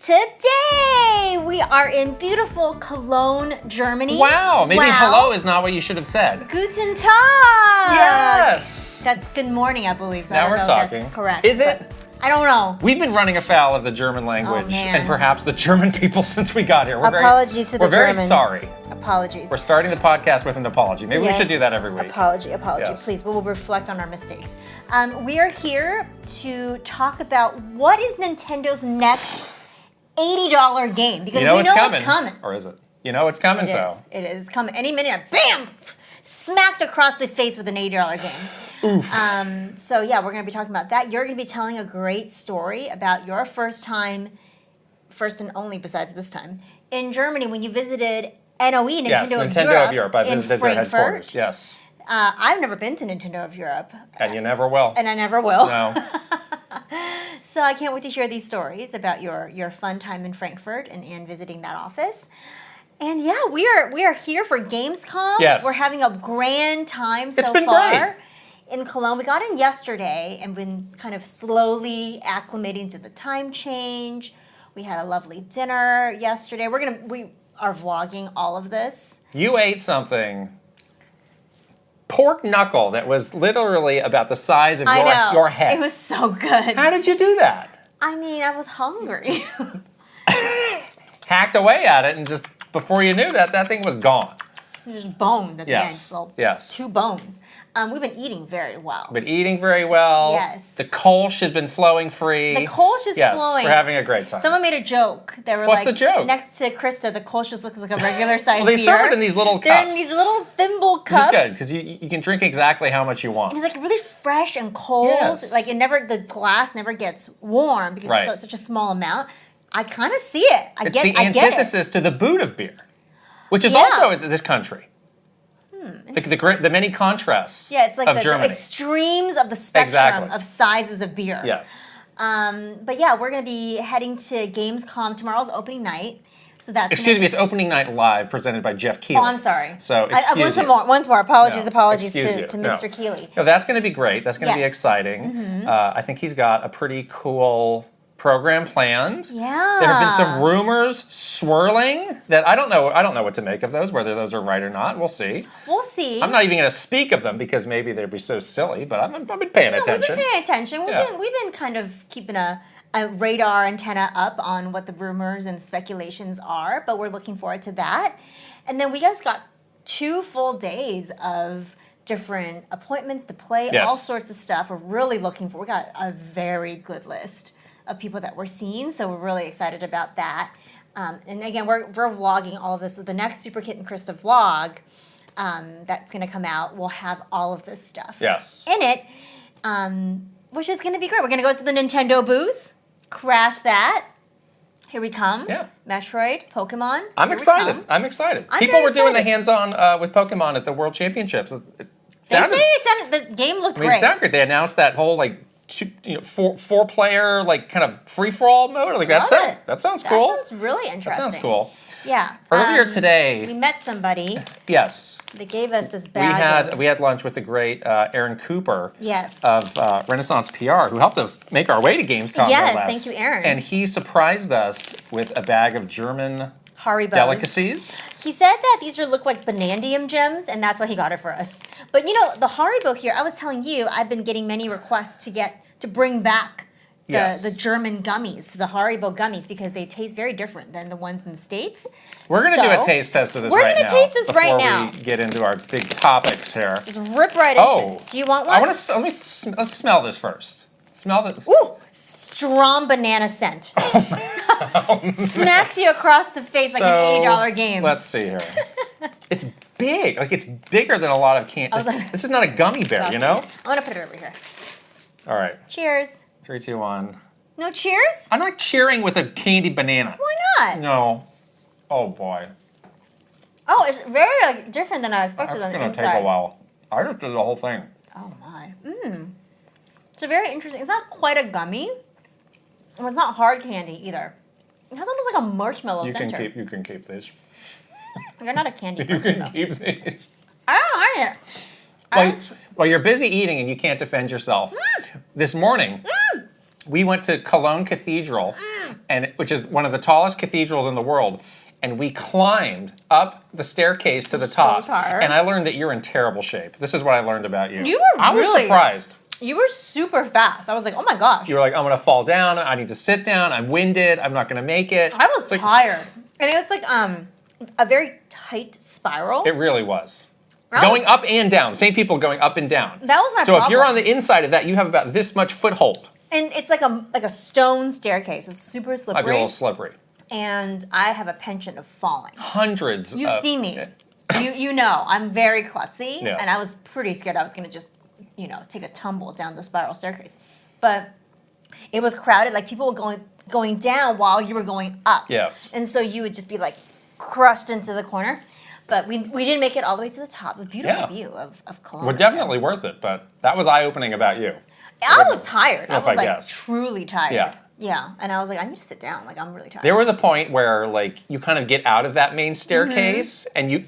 Today, we are in beautiful Cologne, Germany. Wow, maybe hello is not what you should have said. Guten Tag! Yes! That's good morning, I believe. So now I don't we're know talking. If that's correct. Is it? I don't know. We've been running afoul of the German language and perhaps the German people since we got here. Apologies to the Germans. We're very sorry. Apologies. We're starting the podcast with an apology. Maybe we should do that every week. Apology, Yes. please. We'll reflect on our mistakes. We are here to talk about what is Nintendo's next $80 game, because you know we it's know coming. it's coming. Or is it? You know it's coming, though. It is coming. Any minute, bam! Smacked across the face with an $80 game. Oof. So yeah, we're going to be talking about that. You're going to be telling a great story about your first and only besides this time, in Germany when you visited NOE, Nintendo of Europe. I visited their headquarters, yes. I've never been to Nintendo of Europe. And you never will. And I never will. No. So I can't wait to hear these stories about your fun time in Frankfurt and visiting that office. And yeah, we are here for Gamescom. Yes. We're having a grand time so far. It's been great. In Cologne. We got in yesterday and been kind of slowly acclimating to the time change. We had a lovely dinner yesterday. We are vlogging all of this. You ate something. Pork knuckle that was literally about the size of your head. It was so good. How did you do that? I mean, I was hungry. Hacked away at it, and just before you knew that thing was gone. Just bones at the end. So Yes. 2 bones. We've been eating very well. Been eating very well. Yes. The Kolsch has been flowing free. The Kolsch is flowing. We're having a great time. Someone made a joke. They were What's the joke? Next to Krysta, the Kolsch just looks like a regular sized Well, they beer. serve it in these little They're in cups. these little thimble cups. It's good because you can drink exactly how much you want. And it's like really fresh and cold. Yes. Like the glass never gets warm because it's such a small amount. I kind of see it. I It's get the it. antithesis to the boot of beer, which is also in this country. The many contrasts it's like of the Germany. extremes of the spectrum of sizes of beer. Yes. But yeah, we're going to be heading to Gamescom. Tomorrow's opening night. So that's Excuse me, it's opening night live presented by Jeff Keighley. Oh, I'm sorry. So once more. Apologies to excuse you. Mr. Keighley. No, that's going to be great. That's going to be exciting. I think he's got a pretty cool program planned. Yeah. There have been some rumors swirling that I don't know what to make of those, whether those are right or not. We'll see. We'll see. I'm not even going to speak of them because maybe they'd be so silly, but I've been paying attention. We've been paying attention. We've been kind of keeping a radar antenna up on what the rumors and speculations are, but we're looking forward to that. And then we just got 2 full days of different appointments to play, all sorts of stuff. We're really looking for. We got a very good list of people that we're seeing, so we're really excited about that. And again, we're vlogging all of this. So the next Super Kit and Krysta vlog that's going to come out will have all of this stuff in it, which is going to be great. We're going to go to the Nintendo booth, crash that. Here we come. Yeah. Metroid, Pokemon. I'm excited. People were doing the hands-on with Pokemon at the World Championships. The game looked great. It sounded great. They announced that whole four-player kind of free-for-all mode. That sounds cool. That sounds really interesting. That sounds cool. Yeah. Earlier today, we met somebody. Yes. They gave us this bag. We had lunch with the great Aaron Cooper. Yes. Of Renaissance PR, who helped us make our way to Gamescom. Yes, no less. thank you, Aaron. And he surprised us with a bag of German Haribos. Delicacies. He said that these look like Banandium gems, and that's why he got it for us. But the Haribo here, I was telling you, I've been getting many requests to bring back the German gummies, the Haribo gummies, because they taste very different than the ones in the States. We're going to do a taste test of this right now. We're going to taste this right now. Before we get into our big topics here. Just rip right into it. Do you want one? Let's smell this first. Smell this. Ooh, strong banana scent. Smacks you across the face like an $80 game. Let's see here. It's big. It's bigger than a lot of candy. This is not a gummy bear, I'm going to put it over here. All right. Cheers. 3, 2, 1. No cheers? I'm not cheering with a candy banana. Why not? No. Oh, boy. Oh, it's very different than I expected on the inside. It's going to take a while. I just did the whole thing. Oh, my. It's a very interesting. It's not quite a gummy. And it's not hard candy either. It has almost like a marshmallow center. You can keep these. You're not a candy person, You can keep these. I don't like it. While you're busy eating and you can't defend yourself, this morning, we went to Cologne Cathedral, which is one of the tallest cathedrals in the world, and we climbed up the staircase to the top. tired. And I learned that you're in terrible shape. This is what I learned about you. You were I was really- surprised. You were super fast. I was like, oh my gosh. You were like, I'm gonna fall down. I need to sit down. I'm winded. I'm not gonna make it. I was It's like- tired. And it was like a very tight spiral. It really was. I Going up and down. Same people going up and down. That was my So problem. if you're on the inside of that, you have about this much foothold. And it's like a stone staircase. It's super Might be a slippery. little slippery. And I have a penchant of falling. Hundreds. You've seen me. You know, I'm very klutzy. Yes. And I was pretty scared I was going to just, take a tumble down the spiral staircase. But it was crowded. Like, people were going down while you were going up. Yes. And so you would just be, like, crushed into the corner. But we didn't make it all the way to the top. A beautiful view of Cologne. Well, definitely worth it, but that was eye-opening about you. I was tired. I if was, I like, guessed. truly tired. Yeah. Yeah. And I was like, I need to sit down. Like, I'm really tired. There was a point where, like, you kind of get out of that main staircase, and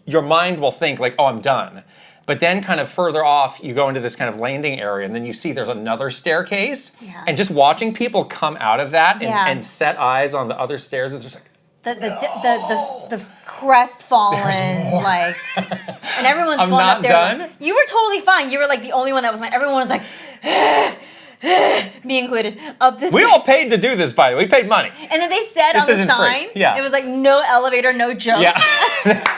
your mind will think, like, oh, I'm done. But then kind of further off, you go into this kind of landing area, and then you see there's another staircase. Yeah. And just watching people come out of that and, Yeah. and set eyes on the other stairs, it's just like, the crestfallen, like, and everyone's I'm going not up there. done? Like, you were totally fine. You were like the only one that was fine. Everyone was like, me included, up this. we all paid to do this, by the way. We paid money. And then they said This on the isn't free. sign, Yeah. it was like no elevator, no joke. Yeah.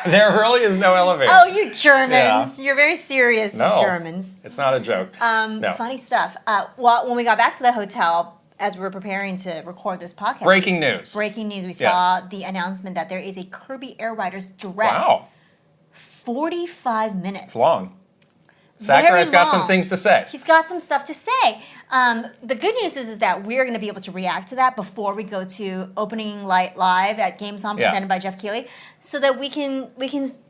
There really is no elevator. Oh, you Germans! Yeah. You're very serious, No. you Germans. It's not a joke. No. Funny stuff. Well, when we got back to the hotel, as we were preparing to record this podcast, Breaking news. Breaking news. We saw the announcement that there is a Kirby Air Riders direct. Wow. 45 minutes. It's long. Very Sakurai's got some long. things to say. He's got some stuff to say. The good news is that we're going to be able to react to that before we go to opening light live at Games On, Yeah. presented by Jeff Keighley, so that we can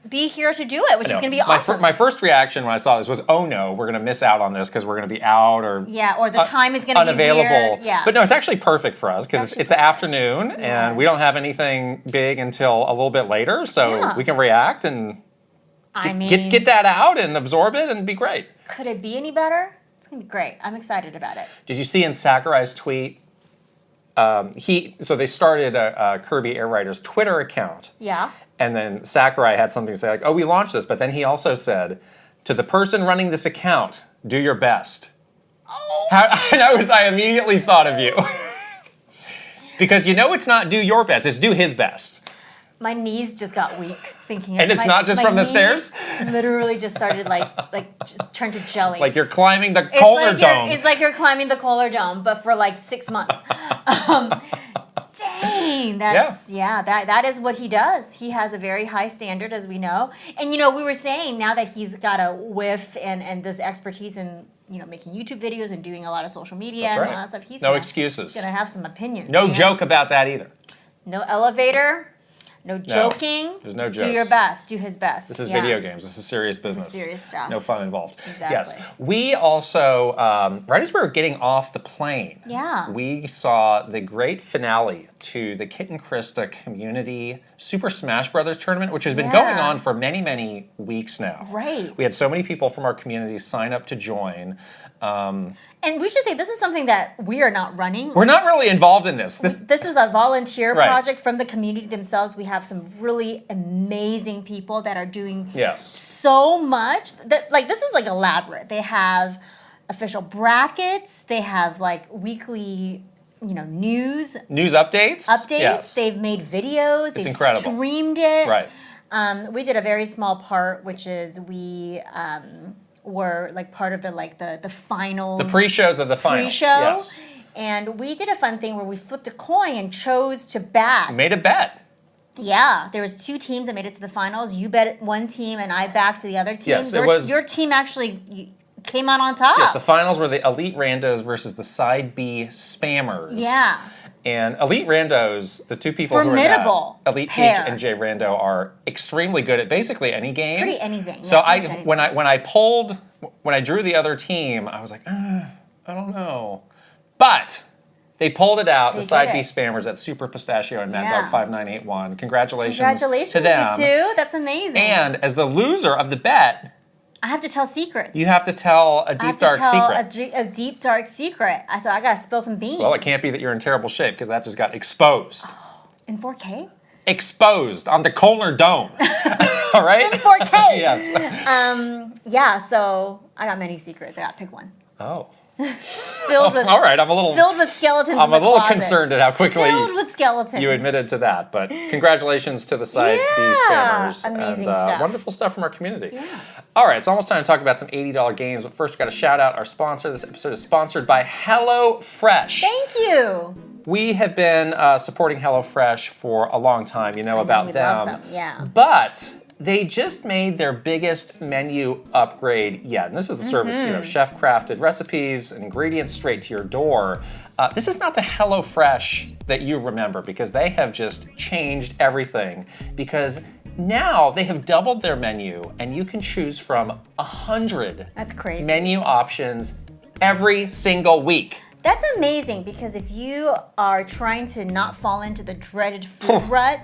be here to do it, which is going to be awesome. My first reaction when I saw this was, oh no, we're going to miss out on this because we're going to be out or or the time is going to be unavailable. weird. Yeah. But no, it's actually perfect for us because Actually it's the perfect. afternoon Yes. and we don't have anything big until a little bit later, so Yeah. we can react and I mean, get that out and absorb it and be great. could it be any better? It's going to be great. I'm excited about it. Did you see in Sakurai's tweet? So they started a Kirby Air Riders Twitter account. Yeah. And then Sakurai had something to say like, oh, we launched this. But then he also said, to the person running this account, do your best. Oh. I immediately thought of you. Because it's not do your best, it's do his best. My knees just got weak thinking. And it's not just from the knees stairs? Literally just started just turned to jelly. Like you're climbing the Kohler Dome. It's like you're climbing the Kohler Dome, but for like 6 months. Dang, that is what he does. He has a very high standard, as we know. And we were saying now that he's got a whiff and this expertise in making YouTube videos and doing a lot of social media That's and right. all that stuff. He's No excuses. gonna have some opinions. No man. joke about that either. No elevator. No joking. There's no Do your jokes. best. Do his best. This is video games. This is serious business. serious stuff. No fun involved. Exactly. Yes. We also, right as we were getting off the plane, Yeah. we saw the great finale to the Kit and Krysta Community Super Smash Brothers tournament, which has been going Yeah. on for many, many weeks now. Right. We had so many people from our community sign up to join. And we should say this is something that we are not running. We're not really involved in this. This is a volunteer Right. project from the community themselves. We have some really amazing people that are doing Yes. so much. This is like elaborate. They have official brackets. They have like weekly, news News updates? updates. Yes. They've made videos. They've incredible. streamed it. Right. We did a very small part, which is we were like part of the finals. The pre-shows of the finals. Pre-show. Yes. And we did a fun thing where we flipped a coin and chose to back. Made a bet. Yeah, there was 2 teams that made it to the finals. You bet one team, and I backed the other team. Yes, it was- your team actually came out on top. Yes, the finals were the Elite Randos versus the Side B Spammers. Yeah. And Elite Randos, the two people Formidable who are in that, Elite pair. H and J Rando, are extremely good at basically any game. Pretty anything. So yeah, pretty much anything. when I drew the other team, I was like, I don't know. But they pulled it out, They the Side did B it. Spammers at Super Pistachio and Mad Yeah. Dog 5981. Congratulations Congratulations, to them. you two. That's amazing. And as the loser of the bet, I have to tell secrets. You have to tell a deep, dark secret. A deep, dark secret. So I got to spill some beans. Well, it can't be that you're in terrible shape because that just got exposed. In 4K? Exposed on the Kölner Dome. All right? In 4K. Yes. Yeah, so I got many secrets. I got to pick one. Oh. Filled with, all right, I'm a little filled with skeletons. I'm in the a little closet. concerned at how quickly filled with skeletons. you admitted to that. But congratulations to the site, These Scammers. Amazing and, stuff. Wonderful stuff from our community. Yeah. All right, it's almost time to talk about some $80 games. But first, we've got to shout out our sponsor. This episode is sponsored by HelloFresh. Thank you. We have been supporting HelloFresh for a long time. You know about we them. love them, yeah. But they just made their biggest menu upgrade yet. And this is the service, you know, chef-crafted recipes and ingredients straight to your door. This is not the HelloFresh that you remember because they have just changed everything. Because now they have doubled their menu and you can choose from 100 That's crazy. menu options every single week. That's amazing because if you are trying to not fall into the dreaded food rut,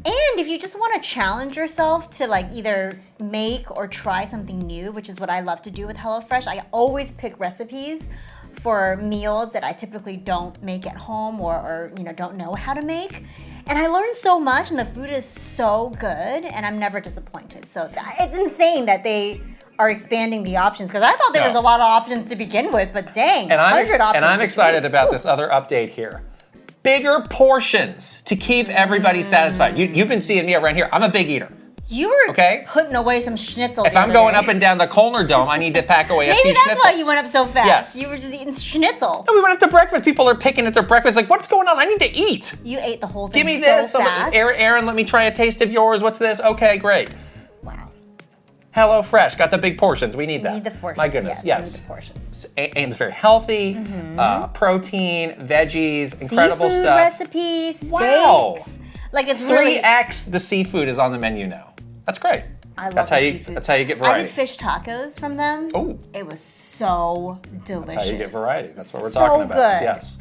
and if you just want to challenge yourself to like either make or try something new, which is what I love to do with HelloFresh, I always pick recipes for meals that I typically don't make at home or you know don't know how to make. And I learned so much and the food is so good and I'm never disappointed. So it's insane that they are expanding the options because I thought there was a lot of options to begin with, but dang, 100 options. And I'm excited about this other update here. Bigger portions to keep everybody satisfied. You've been seeing me around here. I'm a big eater. You were putting away some schnitzel. If I'm going up and down the Kölner Dome, I need to pack away a few schnitzels. Maybe that's why you went up so fast. Yes. You were just eating schnitzel. No, we went up to breakfast. People are picking at their breakfast like, what's going on? I need to eat. You ate the whole thing Give me so this. fast. Aaron, let me try a taste of yours. What's this? Okay, great. Wow. HelloFresh, got the big portions. We need that. We need the portions. My goodness, yes. We need the portions. And it's very healthy, protein, veggies, incredible Seafood stuff. recipes, steaks. Wow. Like it's really 3x the seafood is on the menu now. That's great. I love that's how you, seafood. That's how you get variety. I did fish tacos from them. Oh. It was so delicious. That's how you get variety. That's what we're so talking about. Good. Yes.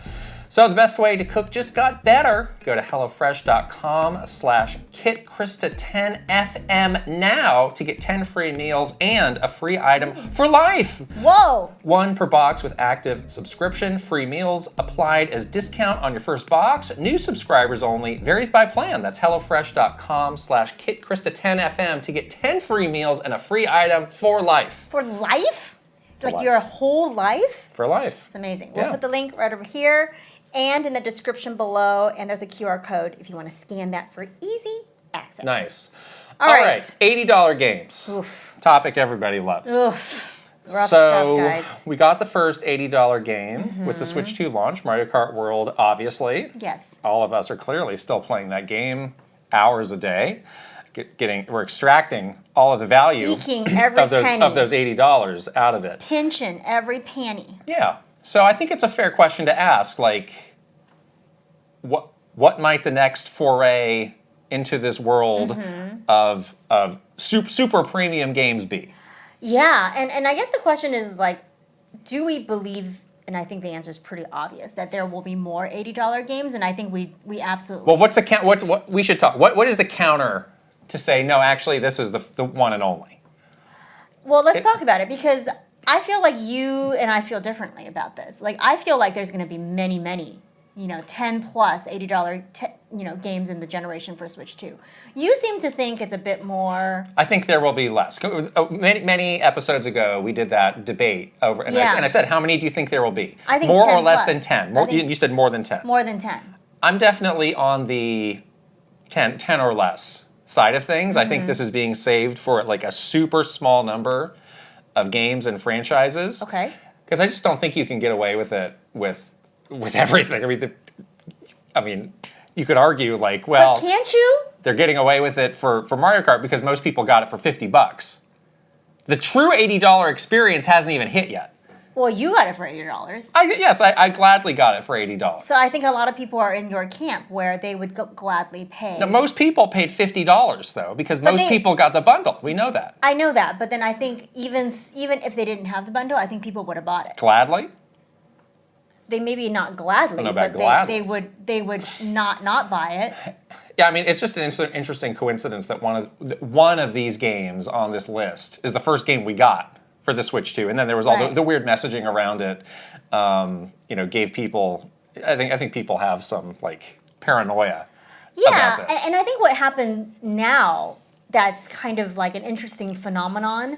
So the best way to cook just got better. Go to HelloFresh.com/KitKrysta10FM now to get 10 free meals and a free item for life. Whoa. 1 per box with active subscription. Free meals applied as discount on your first box. New subscribers only. Varies by plan. That's HelloFresh.com/KitKrysta10FM to get 10 free meals and a free item for life. For life? For like life. your whole life? For life. It's amazing. Yeah. We'll put the link right over here and in the description below, and there's a QR code if you want to scan that for easy access. Nice. All All right. right. $80 games. Oof. Topic everybody loves. Oof. Rough So stuff, guys. we got the first $80 game with the Switch 2 launch, Mario Kart World, obviously. Yes. All of us are clearly still playing that game hours a day. We're extracting all of the value Eking every penny. of those $80 out of it. Pinching every penny. Yeah. So I think it's a fair question to ask, like, what might the next foray into this world of super premium games be? Yeah, and I guess the question is like, do we believe? And I think the answer is pretty obvious that there will be more $80 games, and I think we absolutely. Well, what's the count? What we should talk? What is the counter to say no? Actually, this is the one and only. Well, let's talk about it because I feel like you and I feel differently about this. Like I feel like there's going to be many, 10 plus $80 games in the generation for Switch 2. You seem to think it's a bit more. I think there will be less. Many episodes ago, we did that debate over, and I said, how many do you think there will be? I think more 10 or less plus. than 10. You said more than 10. More than 10. I'm definitely on the 10 or less side of things. I think this is being saved for like a super small number of games and franchises. Okay. Because I just don't think you can get away with it with everything. I mean, you could argue like, well, but can't you? They're getting away with it for Mario Kart because most people got it for $50. The true $80 experience hasn't even hit yet. Well, you got it for $80. Yes, I gladly got it for $80. So I think a lot of people are in your camp where they would gladly pay. Now, most people paid $50 though because most people got the bundle. We know that. I know that, but then I think even if they didn't have the bundle, I think people would have bought it. Gladly? They maybe not gladly, I don't know but about gladly. they would not buy it. Yeah, I mean, it's just an interesting coincidence that one of these games on this list is the first game we got for the Switch 2, and then there was all the weird messaging around it. Gave people. I think people have some like paranoia. Yeah, about this. and I think what happened now that's kind of like an interesting phenomenon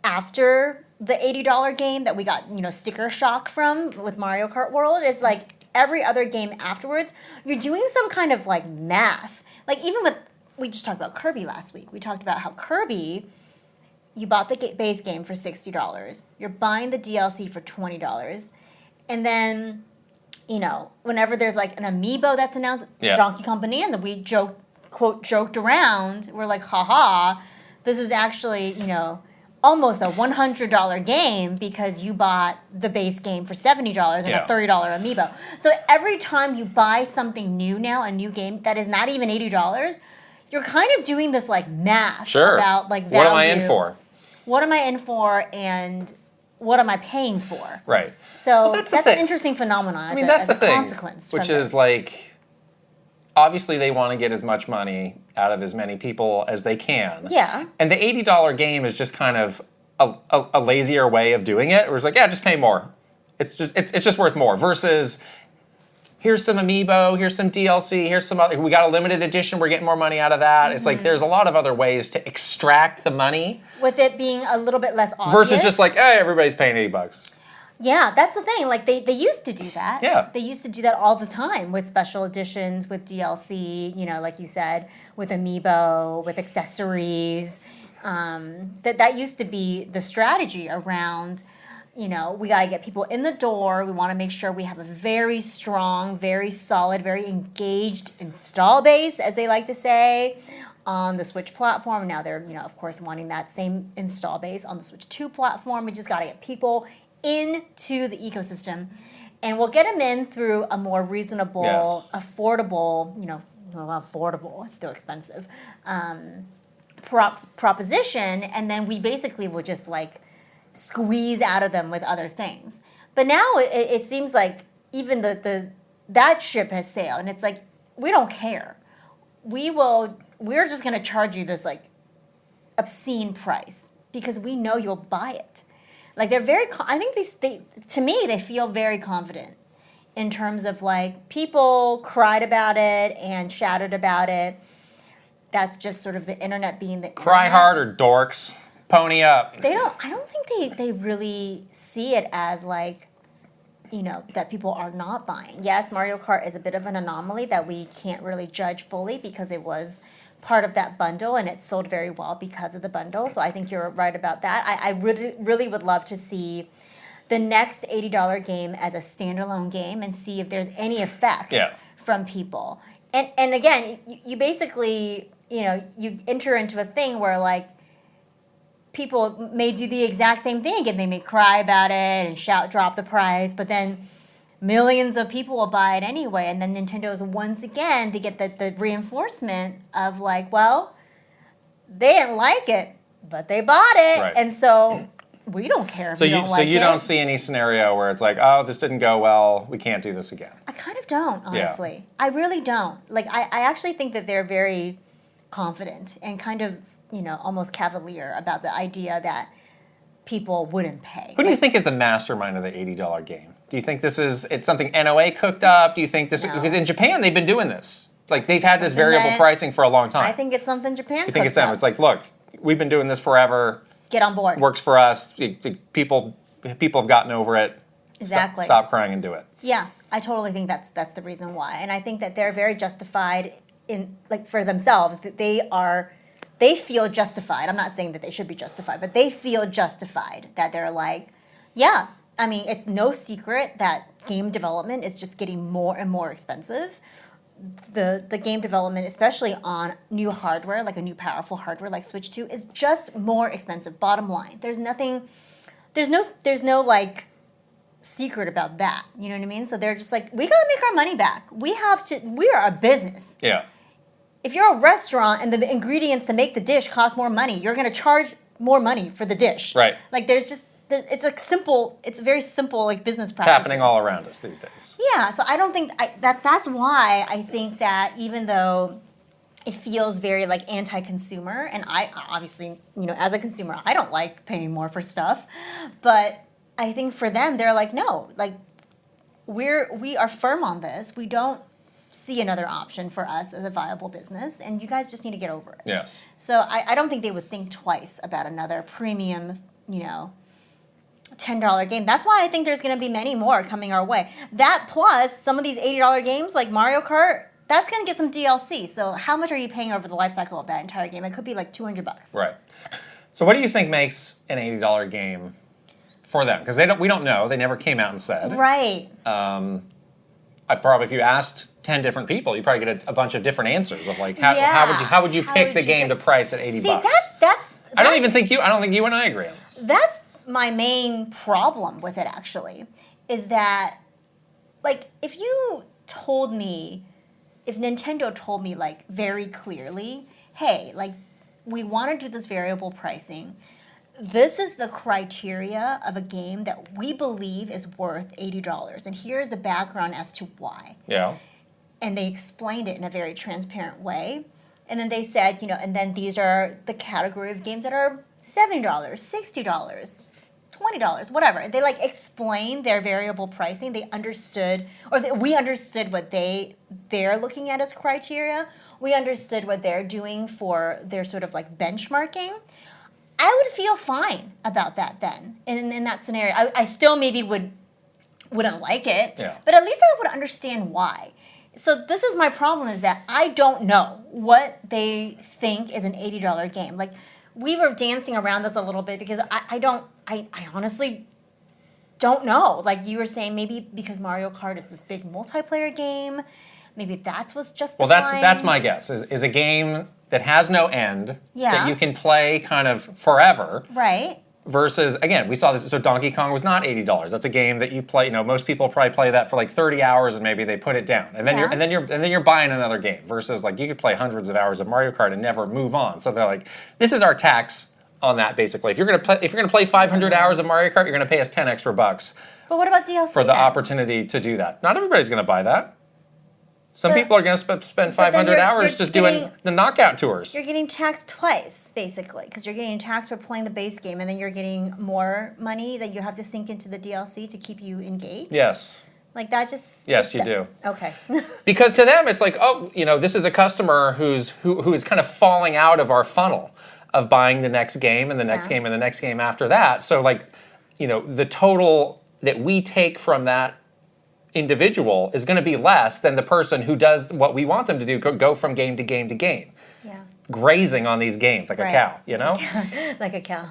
after the $80 game that we got, sticker shock from with Mario Kart World is like every other game afterwards, you're doing some kind of like math. Like even we just talked about Kirby last week. We talked about how Kirby, you bought the base game for $60. You're buying the DLC for $20. And then, whenever there's like an amiibo that's announced, Donkey Kong Bonanza, we joked around. We're like, haha, this is actually, almost a $100 game because you bought the base game for $70 and a $30 amiibo. So every time you buy something new now, a new game that is not even $80, you're kind of doing this like math about like value. What am I in for? What am I in for and what am I paying for? Right. So that's an interesting phenomenon. I mean, that's the thing, consequence which is like, obviously they want to get as much money out of as many people as they can. Yeah. And the $80 game is just kind of a lazier way of doing it. Where it's like, just pay more. It's just worth more. Versus, here's some amiibo, here's some DLC, here's some other. We got a limited edition. We're getting more money out of that. It's like there's a lot of other ways to extract the money. With it being a little bit less obvious. Versus just like, hey, everybody's paying $80. Yeah, that's the thing. Like they used to do that. Yeah. They used to do that all the time with special editions, with DLC, like you said, with amiibo, with accessories. That used to be the strategy around, we got to get people in the door. We want to make sure we have a very strong, very solid, very engaged install base, as they like to say, on the Switch platform. Now they're, of course, wanting that same install base on the Switch 2 platform. We just got to get people into the ecosystem, and we'll get them in through a more reasonable, affordable, affordable, it's still expensive, proposition, and then we basically will just like squeeze out of them with other things. But now it seems like even that ship has sailed, and it's like, we don't care. We're just gonna charge you this like obscene price because we know you'll buy it. Like they're very, I think to me, they feel very confident in terms of like people cried about it and shouted about it. That's just sort of the internet being the Cry internet. hard or dorks, pony up. I don't think they really see it as like, that people are not buying. Yes, Mario Kart is a bit of an anomaly that we can't really judge fully because it was part of that bundle and it sold very well because of the bundle. So I think you're right about that. I really, really would love to see the next $80 game as a standalone game and see if there's any effect from people. And again, you basically, you enter into a thing where like people may do the exact same thing and they may cry about it and shout, drop the price, but then millions of people will buy it anyway, and then Nintendo's once again to get the reinforcement of like, well, they didn't like it, but they bought it, right. And so we don't care if you don't like it. So you don't see any scenario where it's like, oh, this didn't go well, we can't do this again. I kind of don't, honestly. Yeah. I really don't. Like, I actually think that they're very confident and kind of, almost cavalier about the idea that people wouldn't pay. Who do you think is the mastermind of the $80 game? Do you think it's something NOA cooked up? Do you think this, because in Japan they've been doing this. Like they've had this variable pricing for a long time. I think it's something Japan cooked up. You think it's them? It's like, look, we've been doing this forever. Get on board. Works for us. People have gotten over it. Exactly. Stop crying and do it. Yeah, I totally think that's the reason why. And I think that they're very justified in, like, for themselves, that they feel justified. I'm not saying that they should be justified, but they feel justified that they're like, yeah, I mean, it's no secret that game development is just getting more and more expensive. The game development, especially on new hardware, like a new powerful hardware like Switch 2, is just more expensive, bottom line. There's no like secret about that. You know what I mean? So they're just like, we gotta make our money back. We are a business. Yeah. If you're a restaurant and the ingredients to make the dish cost more money, you're gonna charge more money for the dish. Right. Like it's like simple. It's very simple, like business It's practices. happening all around us these days. Yeah. So I don't think that's why I think that even though it feels very like anti-consumer, and I obviously, as a consumer, I don't like paying more for stuff, but I think for them, they're like, no, like we are firm on this. We don't see another option for us as a viable business, and you guys just need to get over it. Yes. So I don't think they would think twice about another premium, $10 game. That's why I think there's going to be many more coming our way. That plus some of these $80 games like Mario Kart, that's going to get some DLC. So how much are you paying over the life cycle of that entire game? It could be like $200. Right. So what do you think makes an $80 game for them? Because we don't know. They never came out and said. Right. If you asked 10 different people, you probably get a bunch of different answers of like how would you pick the game to price at $80? See, that's I don't think you and I agree on this. That's my main problem with it, actually, is that, like, if Nintendo told me, like, very clearly, hey, like, we want to do this variable pricing. This is the criteria of a game that we believe is worth $80, and here's the background as to why. Yeah. And they explained it in a very transparent way. And then they said, and then these are the category of games that are $70, $60, $20, whatever. They like explained their variable pricing. They understood, we understood what they're looking at as criteria. We understood what they're doing for their sort of like benchmarking. I would feel fine about that then. In that scenario, I still maybe wouldn't like it. Yeah. But at least I would understand why. So this is my problem, is that I don't know what they think is an $80 game. Like, we were dancing around this a little bit because I honestly don't know. Like you were saying, maybe because Mario Kart is this big multiplayer game, maybe that's what's justifying. Well, that's my guess, is a game that has no end, that you can play kind of forever. Right. Versus, again, we saw this, so Donkey Kong was not $80. That's a game that you play, most people probably play that for like 30 hours and maybe they put it down. And then you're buying another game. Versus like you could play hundreds of hours of Mario Kart and never move on. So they're like, this is our tax on that basically. If you're gonna play 500 hours of Mario Kart, you're gonna pay us 10 extra bucks. But what about DLC for the opportunity to do that? Not everybody's gonna buy that. Some people are going to spend 500 hours just doing the knockout tours. You're getting taxed twice, basically, because you're getting taxed for playing the base game, and then you're getting more money that you have to sink into the DLC to keep you engaged. Yes. Like that just... Yes, you do. Okay. Because to them, it's like, oh, this is a customer who is kind of falling out of our funnel of buying the next game and the next game and the next game after that. So, like, the total that we take from that individual is going to be less than the person who does what we want them to do, go from game to game to game. Yeah. Grazing on these games like a cow, Like a cow.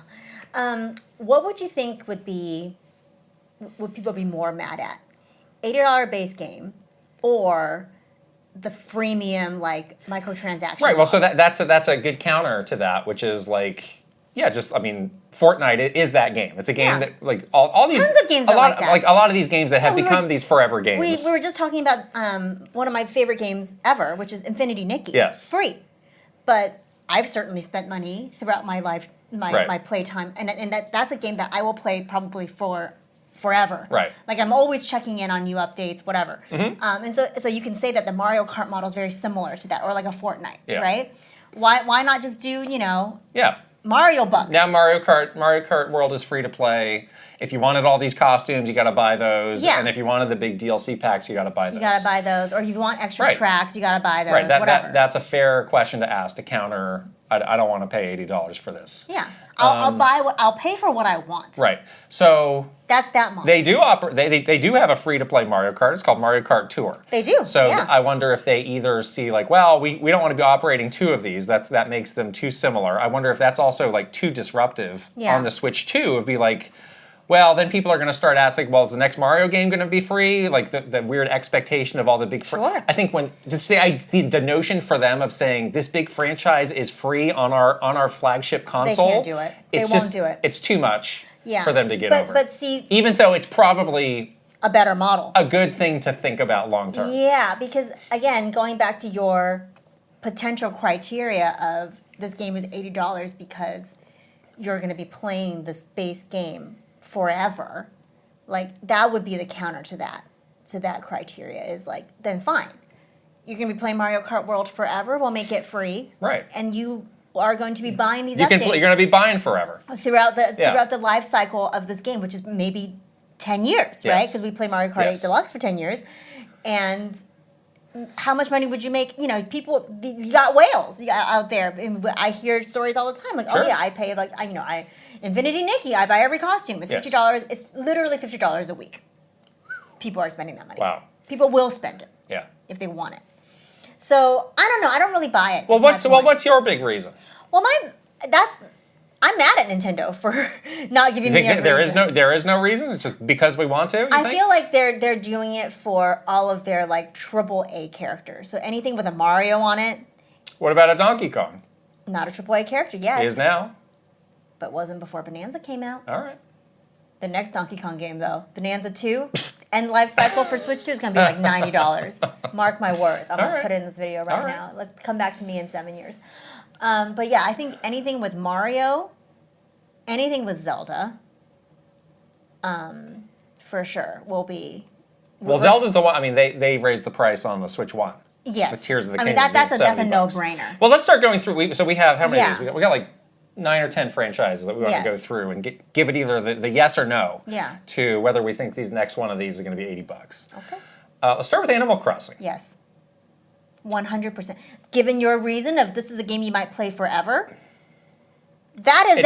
What would you think would people be more mad at? $80 base game or the freemium like microtransaction? Right, well, so that's a good counter to that, which is like, Fortnite is that game. It's a game that like all these tons of games are like that. Like a lot of these games that have become these forever games. We were just talking about one of my favorite games ever, which is Infinity Nikki. Yes. Free. But I've certainly spent money throughout my life, my playtime, and that's a game that I will play probably for forever. Right. Like I'm always checking in on new updates, whatever. Mm-hmm. And so you can say that the Mario Kart model is very similar to that, or like a Fortnite, right? Why not just do Mario bucks? Now Mario Kart World is free to play. If you wanted all these costumes, you got to buy those. Yeah. And if you wanted the big DLC packs, you got to buy those. You got to buy those, or if you want extra tracks, you got to buy those. Right. Whatever. That's a fair question to ask to counter. I don't want to pay $80 for this. Yeah. I'll pay for what I want. Right. So that's that model. They do they do have a free to play Mario Kart. It's called Mario Kart Tour. They do. So I wonder if they either see like, well, we don't want to be operating two of these. That makes them too similar. I wonder if that's also like too disruptive on the Switch 2. It'd be like, well, then people are going to start asking, well, is the next Mario game going to be free? Like the weird expectation of all the big... Sure. I think the notion for them of saying this big franchise is free on our flagship console... They can't do it. They won't do it. It's too much for them to get over. But see... Even though it's probably... a better model. A good thing to think about long term. Yeah, because, again, going back to your potential criteria of this game is $80 because you're going to be playing this base game forever, like that would be the counter to that criteria is like, then fine, you're going to be playing Mario Kart World forever. We'll make it free. Right. And you are going to be buying these You're updates going to be buying forever. throughout the life cycle of this game, which is maybe 10 years, right? Because we play Mario Kart 8 Deluxe for 10 years. And how much money would you make? You know, people, you got whales out there. And I hear stories all the time, like, Sure. oh yeah, I pay like, Infinity Nikki, I buy every costume. It's $50. It's literally $50 a week. People are spending that money. Wow. People will spend it. Yeah. If they want it. So I don't know. I don't really buy it. Well, what's your big reason? Well, I'm mad at Nintendo for not giving me a reason. There is no reason. It's just because we want to. I feel like they're doing it for all of their like AAA characters. So anything with a Mario on it. What about a Donkey Kong? Not a AAA character yet. He is now. But wasn't before Bonanza came out. All right. The next Donkey Kong game though, Bonanza 2, end life cycle for Switch 2 is going to be like $90. Mark my words. I'm going to put it in this video right now. Let's come back to me in 7 years. But yeah, I think anything with Mario, anything with Zelda, for sure will be. Well, Zelda's the one. I mean, they raised the price on the Switch 1. Yes. The Tears of the I mean, Kingdom. that's a no-brainer. Well, let's start going through. So we have how many of these? We got like 9 or 10 franchises that we want to go through and give it either the yes or no to whether we think these next one of these is going to be $80. Okay. Let's start with Animal Crossing. Yes. 100%. Given your reason of this is a game you might play forever, that is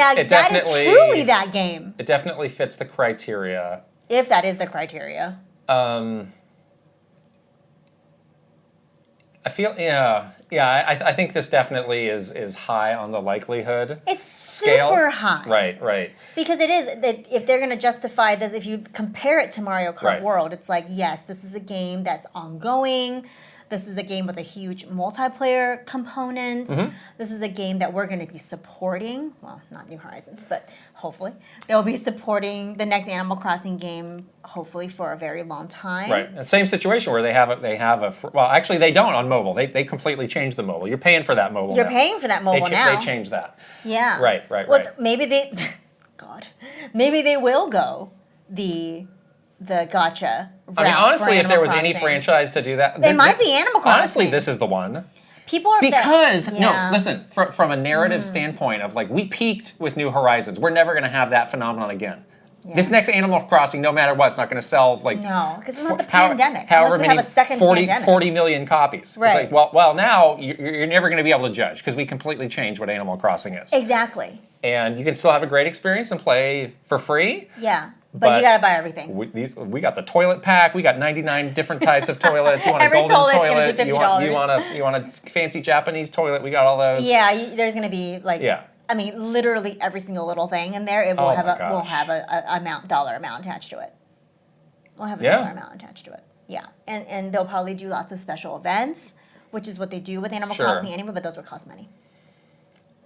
truly that game. It definitely fits the criteria. If that is the criteria. I feel, I think this definitely is high on the likelihood. It's scale. Super high. Right. Because it is, if they're going to justify this, if you compare it to Mario Kart World, it's like, yes, this is a game that's ongoing. This is a game with a huge multiplayer component. Mm-hmm. This is a game that we're going to be supporting. Well, not New Horizons, but hopefully. They'll be supporting the next Animal Crossing game, hopefully, for a very long time. Right. And same situation where they have a well, actually, they don't on mobile. They completely changed the mobile. You're paying for that mobile You're now. paying for that mobile now. They changed that. Yeah. Right. Well, maybe they, maybe they will go the gotcha route. I mean, honestly, if there was Crossing. any franchise to do that, They might be Animal Crossing. Honestly, this is the one. People are no, listen. From a narrative standpoint of like we peaked with New Horizons, we're never going to have that phenomenon again. Yeah. This next Animal Crossing, no matter what, it's not going to sell like because it's not the pandemic. However Unless we many have a second 40 million copies. Right. It's like well now you're never going to be able to judge because we completely changed what Animal Crossing is. Exactly. And you can still have a great experience and play for free. Yeah. But you got to buy everything. We got the toilet pack. We got 99 different types of toilets. You want Every a golden toilet's toilet. You want a fancy Japanese toilet. We got all those. Yeah, there's going to be like I mean, literally every single little thing in there. It will have a dollar amount attached to it. We'll have a dollar amount attached to it. Yeah, and they'll probably do lots of special events, which is what they do with Animal Crossing anyway. But those would cost money.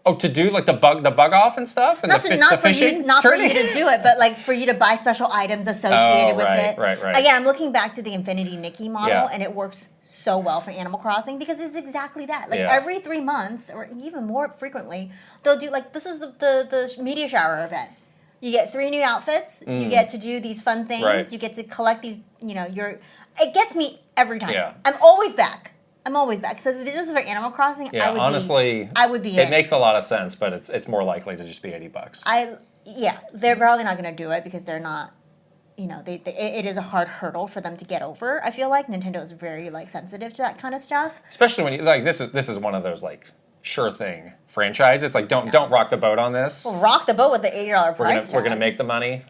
Oh, to do like the bug off and stuff, and not the for fishing. For you to do it, but like for you to buy special items associated with it. Right. Again, I'm looking back to the Infinity Nikki model, and it works so well for Animal Crossing because it's exactly that. Like every 3 months, or even more frequently, they'll do like this is the media shower event. You get 3 new outfits. You get to do these fun things. Right. You get to collect these. It gets me every time. Yeah. I'm always back. So this is for Animal Crossing. Yeah, honestly, I would be. It makes a lot of sense, but it's more likely to just be $80. They're probably not going to do it because they're not. It is a hard hurdle for them to get over. I feel like Nintendo is very like sensitive to that kind of stuff. Especially when you like this is one of those like sure thing franchise. It's like don't rock the boat on this. Well, rock the boat with the $80 price. We're gonna make the money.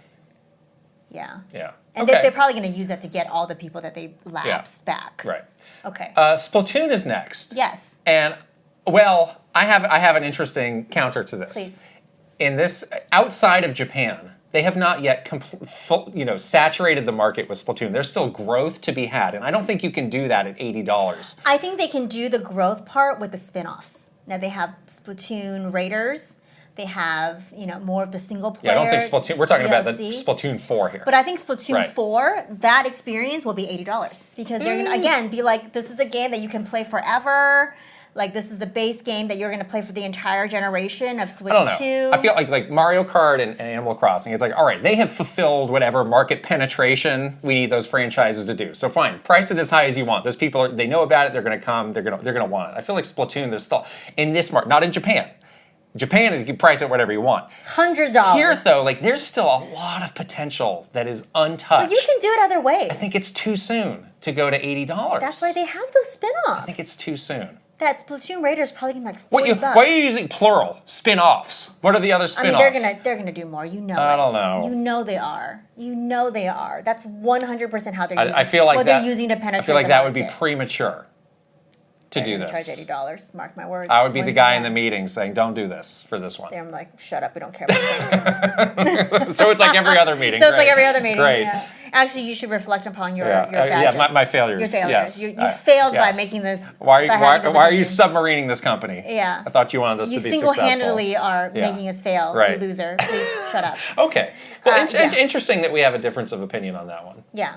Yeah. Yeah. And they're probably going to use that to get all the people that they lapsed back. Right. Okay. Splatoon is next. Yes. And well, I have an interesting counter to this. Please. In this, outside of Japan, they have not yet saturated the market with Splatoon. There's still growth to be had, and I don't think you can do that at $80. I think they can do the growth part with the spin-offs. Now they have Splatoon Raiders. They have, more of the single player. Yeah, I don't think Splatoon. We're talking about the DLC. Splatoon 4 here. But I think Splatoon Right. 4, that experience will be $80 because they're going to, again, be like, this is a game that you can play forever. Like, this is the base game that you're going to play for the entire generation of Switch I don't know. 2. I feel like Mario Kart and Animal Crossing, it's like, all right, they have fulfilled whatever market penetration we need those franchises to do. So fine, price it as high as you want. Those people, they know about it, they're going to come, they're going to want it. I feel like Splatoon, there's still, in this market, not in Japan. Japan, you can price it whatever you want. $100. Here, though, like, there's still a lot of potential that is untouched. But you can do it other ways. I think it's too soon to go to $80. That's why they have those spin-offs. I think it's too soon. That Splatoon Raiders probably gonna be like $40. Why are you using plural? Spin-offs. What are the other spin-offs? I mean, they're gonna do more. I don't know. You know they are. That's 100% how they're using. I feel like what they're using to penetrate. I feel like the that would be market. premature to They're do gonna this. Charge $80. Mark my words. I would be the Once guy in again. the meeting saying, "Don't do this for this one." I'm like, shut up. We don't care about that. So it's like every other meeting. So it's like Great. every other meeting. Great. Yeah. Actually, you should reflect upon your Yeah, badges. my failures. Your failures. Yes. You failed by yes. making this. Why by having this are you opinion. submarining this company? Yeah. I thought you wanted us You to be single-handedly successful. are Yeah. making us fail. Right. You loser. Please shut up. Okay. Well, Yeah. interesting that we have a difference of opinion on that one. Yeah.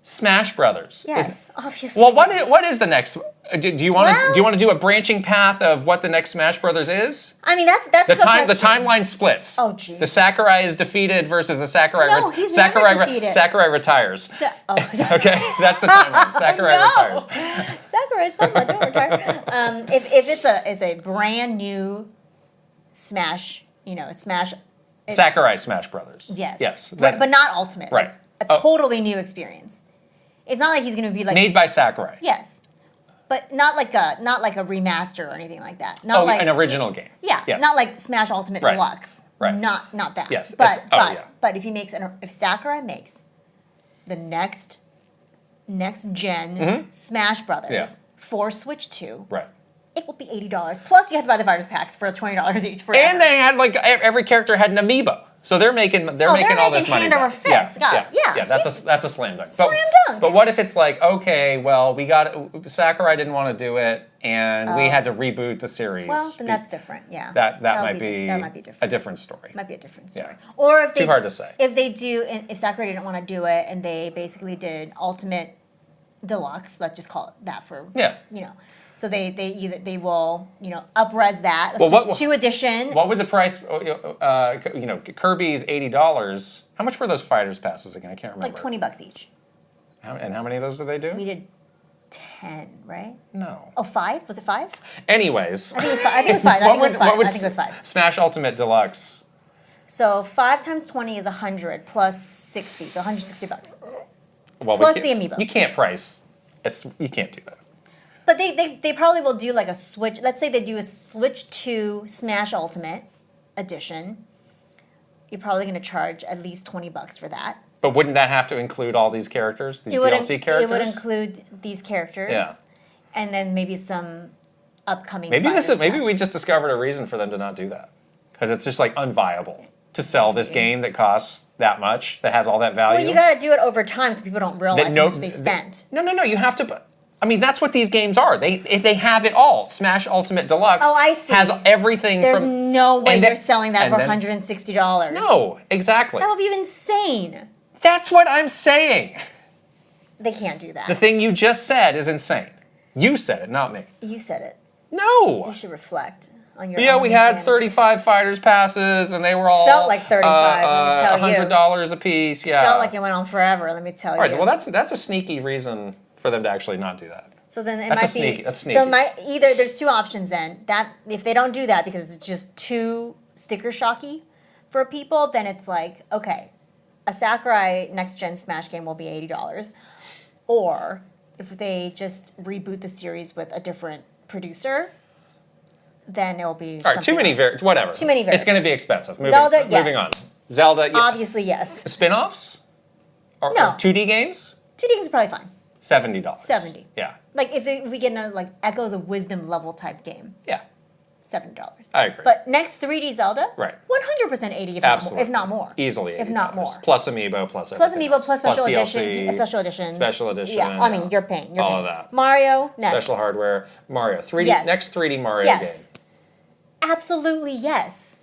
Smash Brothers. Yes. Obviously. Well, what is the next? Do you want Well- to do a branching path of what the next Smash Brothers is? I mean, that's The a good time the question. timeline splits. Oh, geez. The Sakurai is defeated versus the Sakurai. No, he's never defeated. Sakurai retires. Oh. Okay, that's the timeline. Sakurai retires. Sakurai Samba, don't retire. If it's a brand new Smash, it's Smash. Sakurai Smash Brothers. Yes. Yes. But not Ultimate. Right. Like a totally new experience. It's not like he's going to be like made by Sakurai. Yes. But not like a remaster or anything like that. Not Oh, like an original game. Yeah, Yes. Not like Smash Ultimate Right. Deluxe. Right. Not that. Yes. But yeah. but if if Sakurai makes the next gen Smash Brothers Yeah. for Switch 2, Right. it will be $80. Plus you have to buy the fighters packs for $20 each. Forever. And they had every character had an amiibo. So they're making all this making money. hand back. over fist. Yeah. That's a slam dunk. Slam dunk. But what if it's like, okay, well, Sakurai didn't want to do it, and we had to reboot the series. Well, then that's different. Yeah. That would might be that might be different. a different story. Might be a different story. Yeah. Or if they Too hard to say. If they do, if Sakurai didn't want to do it, and they basically did Ultimate Deluxe, let's just call it that for Yeah. So they will up-res that. Well, Switch 2 edition. What would the price? Kirby's $80. How much were those fighters passes again? I can't remember. like $20 each. And how many of those did they do? We did 10, right? No. Oh, 5? Was it 5? Anyways. I think it was 5. I think it was 5. I think it was 5. Smash Ultimate Deluxe. So 5 times 20 is 100 plus 60, so $160. Well, Plus the amiibo. You can't price. You can't do that. But they probably will do like a Switch. Let's say they do a Switch 2 Smash Ultimate edition. You're probably going to charge at least $20 for that. But wouldn't that have to include all these characters, these DLC characters? It would include these characters. Yeah. And then maybe some upcoming. Maybe fighters maybe pass. we just discovered a reason for them to not do that, because it's just like unviable to sell this game that costs that much, that has all that value. Well, you got to do it over time so people don't realize how much they spent. No, you have to. I mean, that's what these games are. They have it all. Smash Ultimate Deluxe Oh, I see. has everything. There's no way and you're then- selling that and for then- $160. No, exactly. That would be insane. That's what I'm saying. They can't do that. The thing you just said is insane. You said it, not me. You said it. No. You should reflect on your Yeah, own we had insanity. 35 fighters passes, and they were all Felt like 35, let me tell you. $100 a piece. Yeah. Felt like it went on forever, let me tell All right. you. Well, that's a sneaky reason for them to actually not do that. So then it That's might sneaky. be. That's sneaky. So either there's two options then. That if they don't do that because it's just too sticker shocky for people, then it's like, okay, a Sakurai next gen Smash game will be $80. Or if they just reboot the series with a different producer, then it'll be All right. Too many whatever. Too many It's going to variables. be expensive. Zelda, yes. Moving on. Zelda. Yeah. Obviously, yes. Spin-offs? Or No. 2D games? 2D games are probably fine. $70. 70. Yeah. Like if we get a like Echoes of Wisdom level type game, Yeah. $70. I agree. But next 3D Zelda, Right. 100% 80 Absolutely. if not more. Easily. If not $80. more. Plus amiibo, plus Plus everything amiibo, else. plus special DLC, edition, special editions. Special edition. Yeah, I mean you're paying. You're all paying. of that. Mario next. Special hardware. Mario. 3D. Yes. Next 3D Mario Yes. game. Absolutely yes.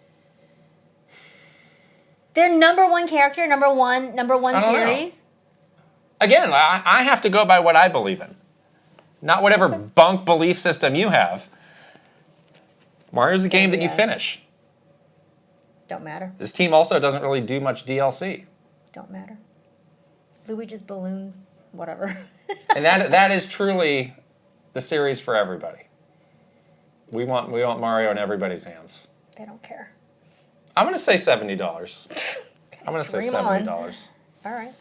Their number one character, number one I don't know. series. Again, I have to go by what I believe in, not whatever bunk belief system you have. Mario's a game that you finish. Don't matter. This team also doesn't really do much DLC. Don't matter. Luigi's balloon, whatever. And that is truly the series for everybody. We want Mario in everybody's hands. They don't care. I'm going to say $70. I'm going to say Dream $70. All right.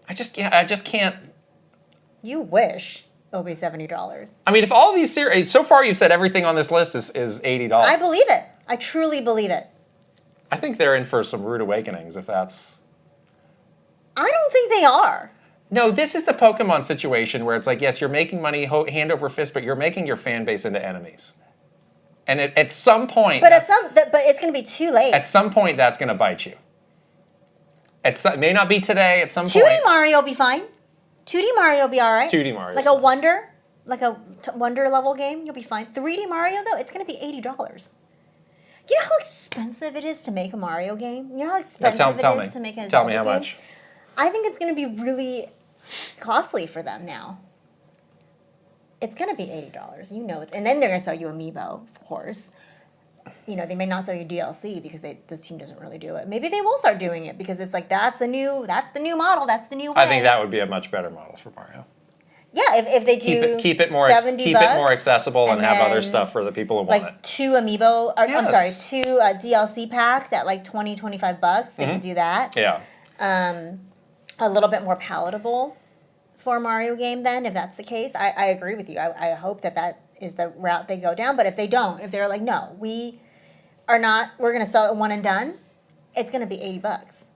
I just can't. You wish it'll be $70. I mean, if all these series, so far you've said everything on this list is $80. I believe it. I truly believe it. I think they're in for some rude awakenings if that's. I don't think they are. No, this is the Pokemon situation where it's like, yes, you're making money hand over fist, but you're making your fan base into enemies. And at some point, but it's going to be too late. At some point, that's going to bite you. It may not be today. At some 2D point, Mario will be fine. 2D Mario will be all right. 2D Mario, like a wonder, wonder level game, you'll be fine. 3D Mario though, it's going to be $80. You know how expensive it is to make a Mario game? You know how expensive it is to make a Zelda game? Tell me how much. I think it's going to be really costly for them now. It's going to be $80. You know it. And then they're going to sell you Amiibo, of course. You know, they may not sell you DLC because this team doesn't really do it. Maybe they will start doing it because it's like that's the new model, that's the new way. I think that would be a much better model for Mario. Yeah, if they do keep it more accessible and have other stuff for the people who want it. Like 2 Amiibo, or, I'm sorry, 2 DLC packs at like $20-$25. They could do that. Yeah. A little bit more palatable for a Mario game then, if that's the case. I agree with you. I hope that is the route they go down. But if they don't, if they're like, no, we're going to sell it one and done, it's going to be $80.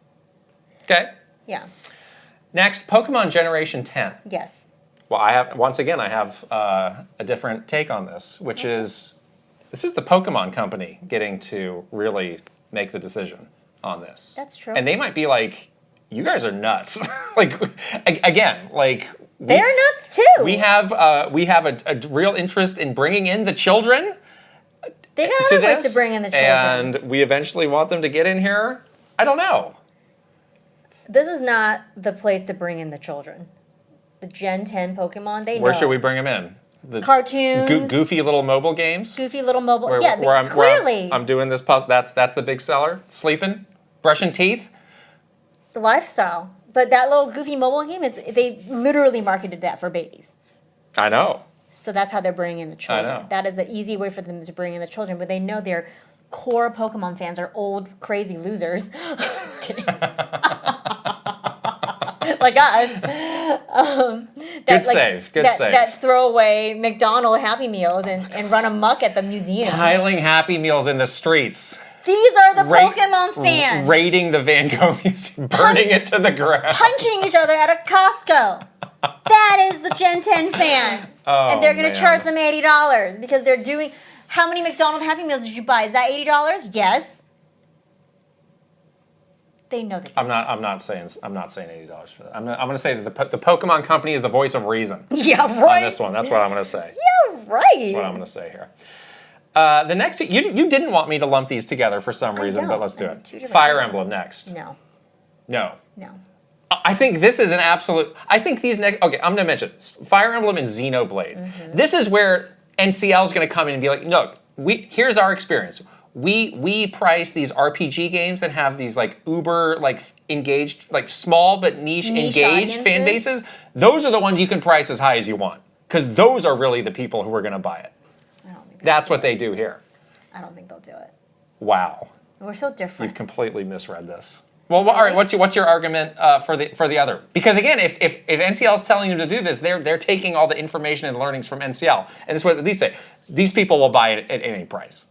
Okay. Yeah. Next, Pokemon Generation 10. Yes. Well, I have a different take on this, which is this is the Pokemon Company getting to really make the decision on this. That's true. And they might be like, you guys are nuts. Like, again, like they're nuts too. We have a real interest in bringing in the children. They got other ways to bring in the children, and we eventually want them to get in here. I don't know. This is not the place to bring in the children. The Gen 10 Pokemon, they know. Where should we bring them in? The cartoons, goofy little mobile games. Goofy little mobile. Clearly. I'm doing this. That's the big seller. Sleeping, brushing teeth. The lifestyle. But that little goofy mobile game they literally marketed that for babies. I know. So that's how they're bringing in the children. I know. That is an easy way for them to bring in the children, but they know their core Pokemon fans are old, crazy losers. Just kidding. Like us. Good save. That throw away McDonald's Happy Meals and run amok at the museum. Piling Happy Meals in the streets. These are the Pokemon fans. Raiding the Van Gogh Museum, burning it to the ground. Punching each other at a Costco. That is the Gen 10 fan. Oh, and they're going to charge them $80 because they're doing... How many McDonald's Happy Meals did you buy? Is that $80? Yes. They know that. I'm not saying $80 for that. I'm going to say that the Pokemon Company is the voice of reason. Yeah, right. On this one, that's what I'm going to say. Yeah, right. That's what I'm going to say here. The next, you didn't want me to lump these together for some reason, but let's do it. Fire Emblem next. No. I think this is an absolute. I think these next. Okay, I'm going to mention Fire Emblem and Xenoblade. Mm-hmm. This is where NCL is going to come in and be like, look, here's our experience. We price these RPG games and have these like uber like engaged, like small but niche engaged fan bases. Those are the ones you can price as high as you want because those are really the people who are going to buy it. That's what they do here. I don't think they'll do it. Wow. We're so different. You've completely misread this. Well, all right. What's your argument for the other? Because again, if NCL is telling you to do this, they're taking all the information and learnings from NCL, and it's what these say. These people will buy it at any price.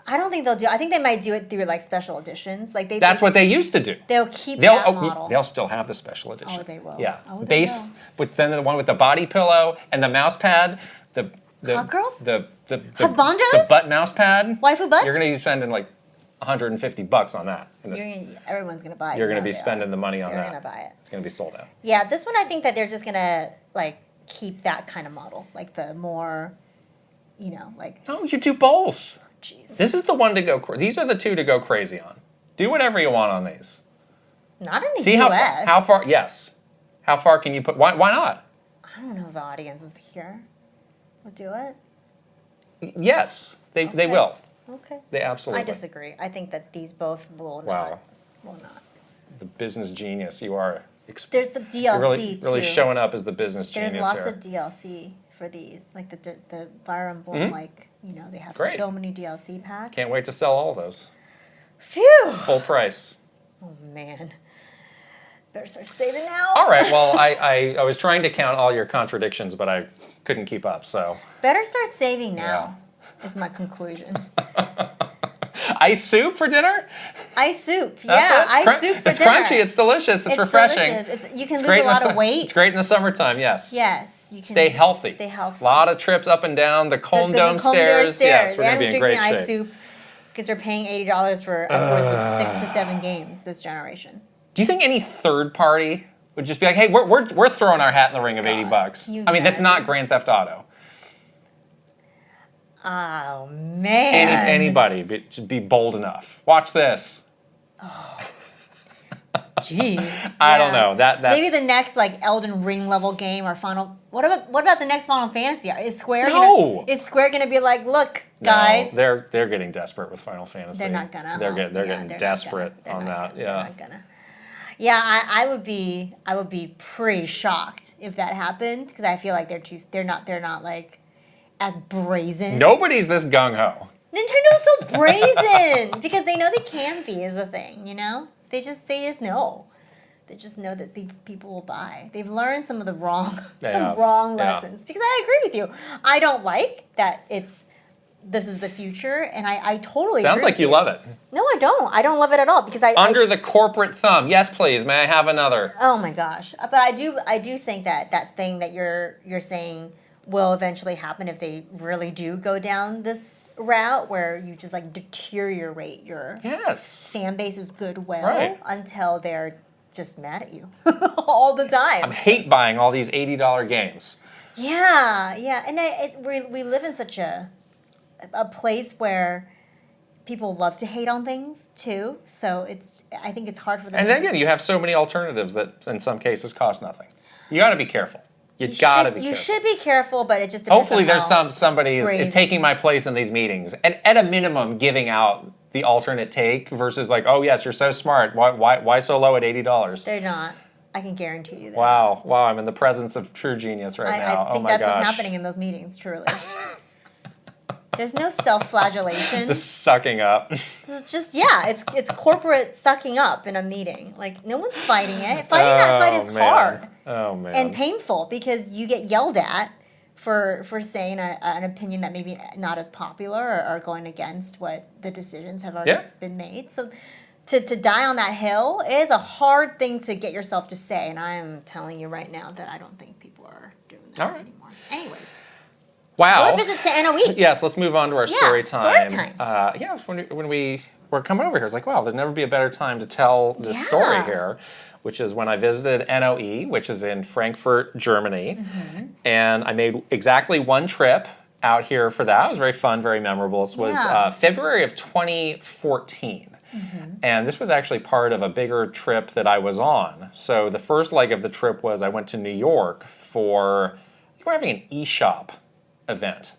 I don't think they'll do. I think they might do it through like special editions. Like that's what they used to do. They'll keep that model. They'll still have the special edition. Oh, they will. Yeah. Oh, Base, but then the one with the body pillow and the mouse pad. The hot girls? The Husbandos? The butt mouse pad. Waifu butts? You're going to be spending like $150 on that. Everyone's going to buy it. You're going to be spending the money on that. They're going to buy it. It's going to be sold out. Yeah, this one I think that they're just going to like keep that kind of model. Like the more, like. No, you do both. Jeez. This is the one to go. These are the two to go crazy on. Do whatever you want on these. Not in the See U.S. how far? Yes. How far can you put? Why not? I don't know if the audience is here. We'll do it. Yes, they will. Okay. They absolutely. I disagree. I think that these both will Wow. not. Will not. The business genius you are. There's the DLC You're really, too. really showing up as the business genius There's lots here. of DLC for these, like the Fire Emblem. Like they have Great. so many DLC packs. Can't wait to sell all of those. Phew. Full price. Oh man. Better start saving now. All right. Well, I was trying to count all your contradictions, but I couldn't keep up. So. Better start saving now. Is my conclusion. Ice soup for dinner? Ice soup, That's it. ice soup for it's dinner. crunchy. It's delicious. It's refreshing. Delicious. You can It's lose great a in the lot of weight. It's great in the summertime. Yes. Yes, you can Stay healthy. Stay healthy. A lot of trips up and down the Combe Dome stairs. Yes, we're going to be in great drinking ice shape. soup because we're paying $80 for upwards of 6 to 7 games this generation. Do you think any third party would just be like, "Hey, we're throwing our hat in the ring of $80"? you I mean, that's never- not Grand Theft Auto. Oh man. Anybody should be bold enough. Watch this. Jeez. I don't know. That's Maybe the next like Elden Ring level game or Final. What about the next Final Fantasy? Is Square No. gonna be like, look, guys? No, they're getting desperate with Final Fantasy. They're not gonna. They're huh? getting they're not desperate gonna. on They're that. not gonna. Yeah. They're not gonna. Yeah, I would be pretty shocked if that happened because I feel like they're not like as brazen. Nobody's this gung ho. Nintendo's so brazen because they know they can be is a thing, They just know. They just know that people will buy. They've learned some of the wrong lessons. Because I agree with you. I don't like that this is the future, and I totally Sounds agree like with you love it. No, I don't. I don't love it at all because Under the corporate thumb. Yes, please. May I have another? Oh my gosh! But I do think that thing that you're saying will eventually happen if they really do go down this route where you just like deteriorate your fan base's goodwill until they're just mad at you all the time. I'm hate buying all these $80 games. Yeah, and we live in such a place where people love to hate on things too. So I think it's hard for them. And then again, you have so many alternatives that in some cases cost nothing. You got to be careful. You gotta be careful. You should be careful, but it just depends. Hopefully, on there's somebody is taking my place in these meetings, and at a minimum, giving out the alternate take versus like, oh yes, you're so smart. Why so low at $80? They're not. I can guarantee you that. Wow, I'm in the presence of true genius right now. I think that's what's happening in those meetings. Truly. There's no self-flagellation. The sucking up. It's just it's corporate sucking up in a meeting. Like no one's fighting it. Fighting that fight is hard. Oh man. And painful because you get yelled at for saying an opinion that maybe not as popular or going against what the decisions have already been made. So to die on that hill is a hard thing to get yourself to say. And I'm telling you right now that I don't think people are doing that anymore. Anyways. Wow. Or visit to NOE. Yes, let's move on to our story time. Story time. When we were coming over here, it's like, wow, there'd never be a better time to tell this story here, which is when I visited NOE, which is in Frankfurt, Germany. Mm-hmm. And I made exactly one trip out here for that. It was very fun, very memorable. This was February of 2014. Mm-hmm. And this was actually part of a bigger trip that I was on. So the first leg of the trip was I went to New York for, we're having an eShop event.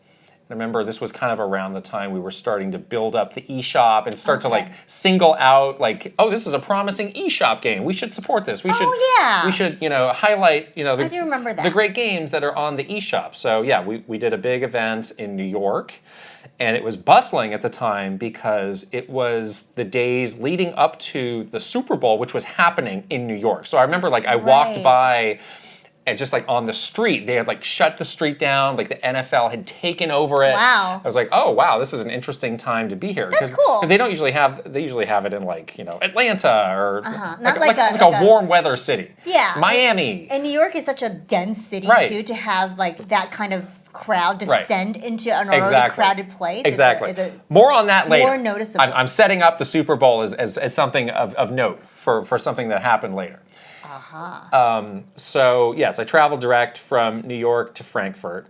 And I remember this was kind of around the time we were starting to build up the eShop and start to like single out like, oh, this is a promising eShop game. We should support this. We should highlight, I do remember that. The great games that are on the eShop. So yeah, we did a big event in New York. And it was bustling at the time because it was the days leading up to the Super Bowl, which was happening in New York. So I remember I walked by and just like on the street, they had like shut the street down, like the NFL had taken over it. Wow. I was like, oh wow, this is an interesting time to be here. That's cool. Because they usually have it in like, Atlanta or Not a warm weather city. Yeah. Miami. And New York is such a dense city too, to have like that kind of crowd descend into an already crowded place. Exactly. Is a more on that later. More noticeable. I'm setting up the Super Bowl as something of note for something that happened later. So yes, I traveled direct from New York to Frankfurt,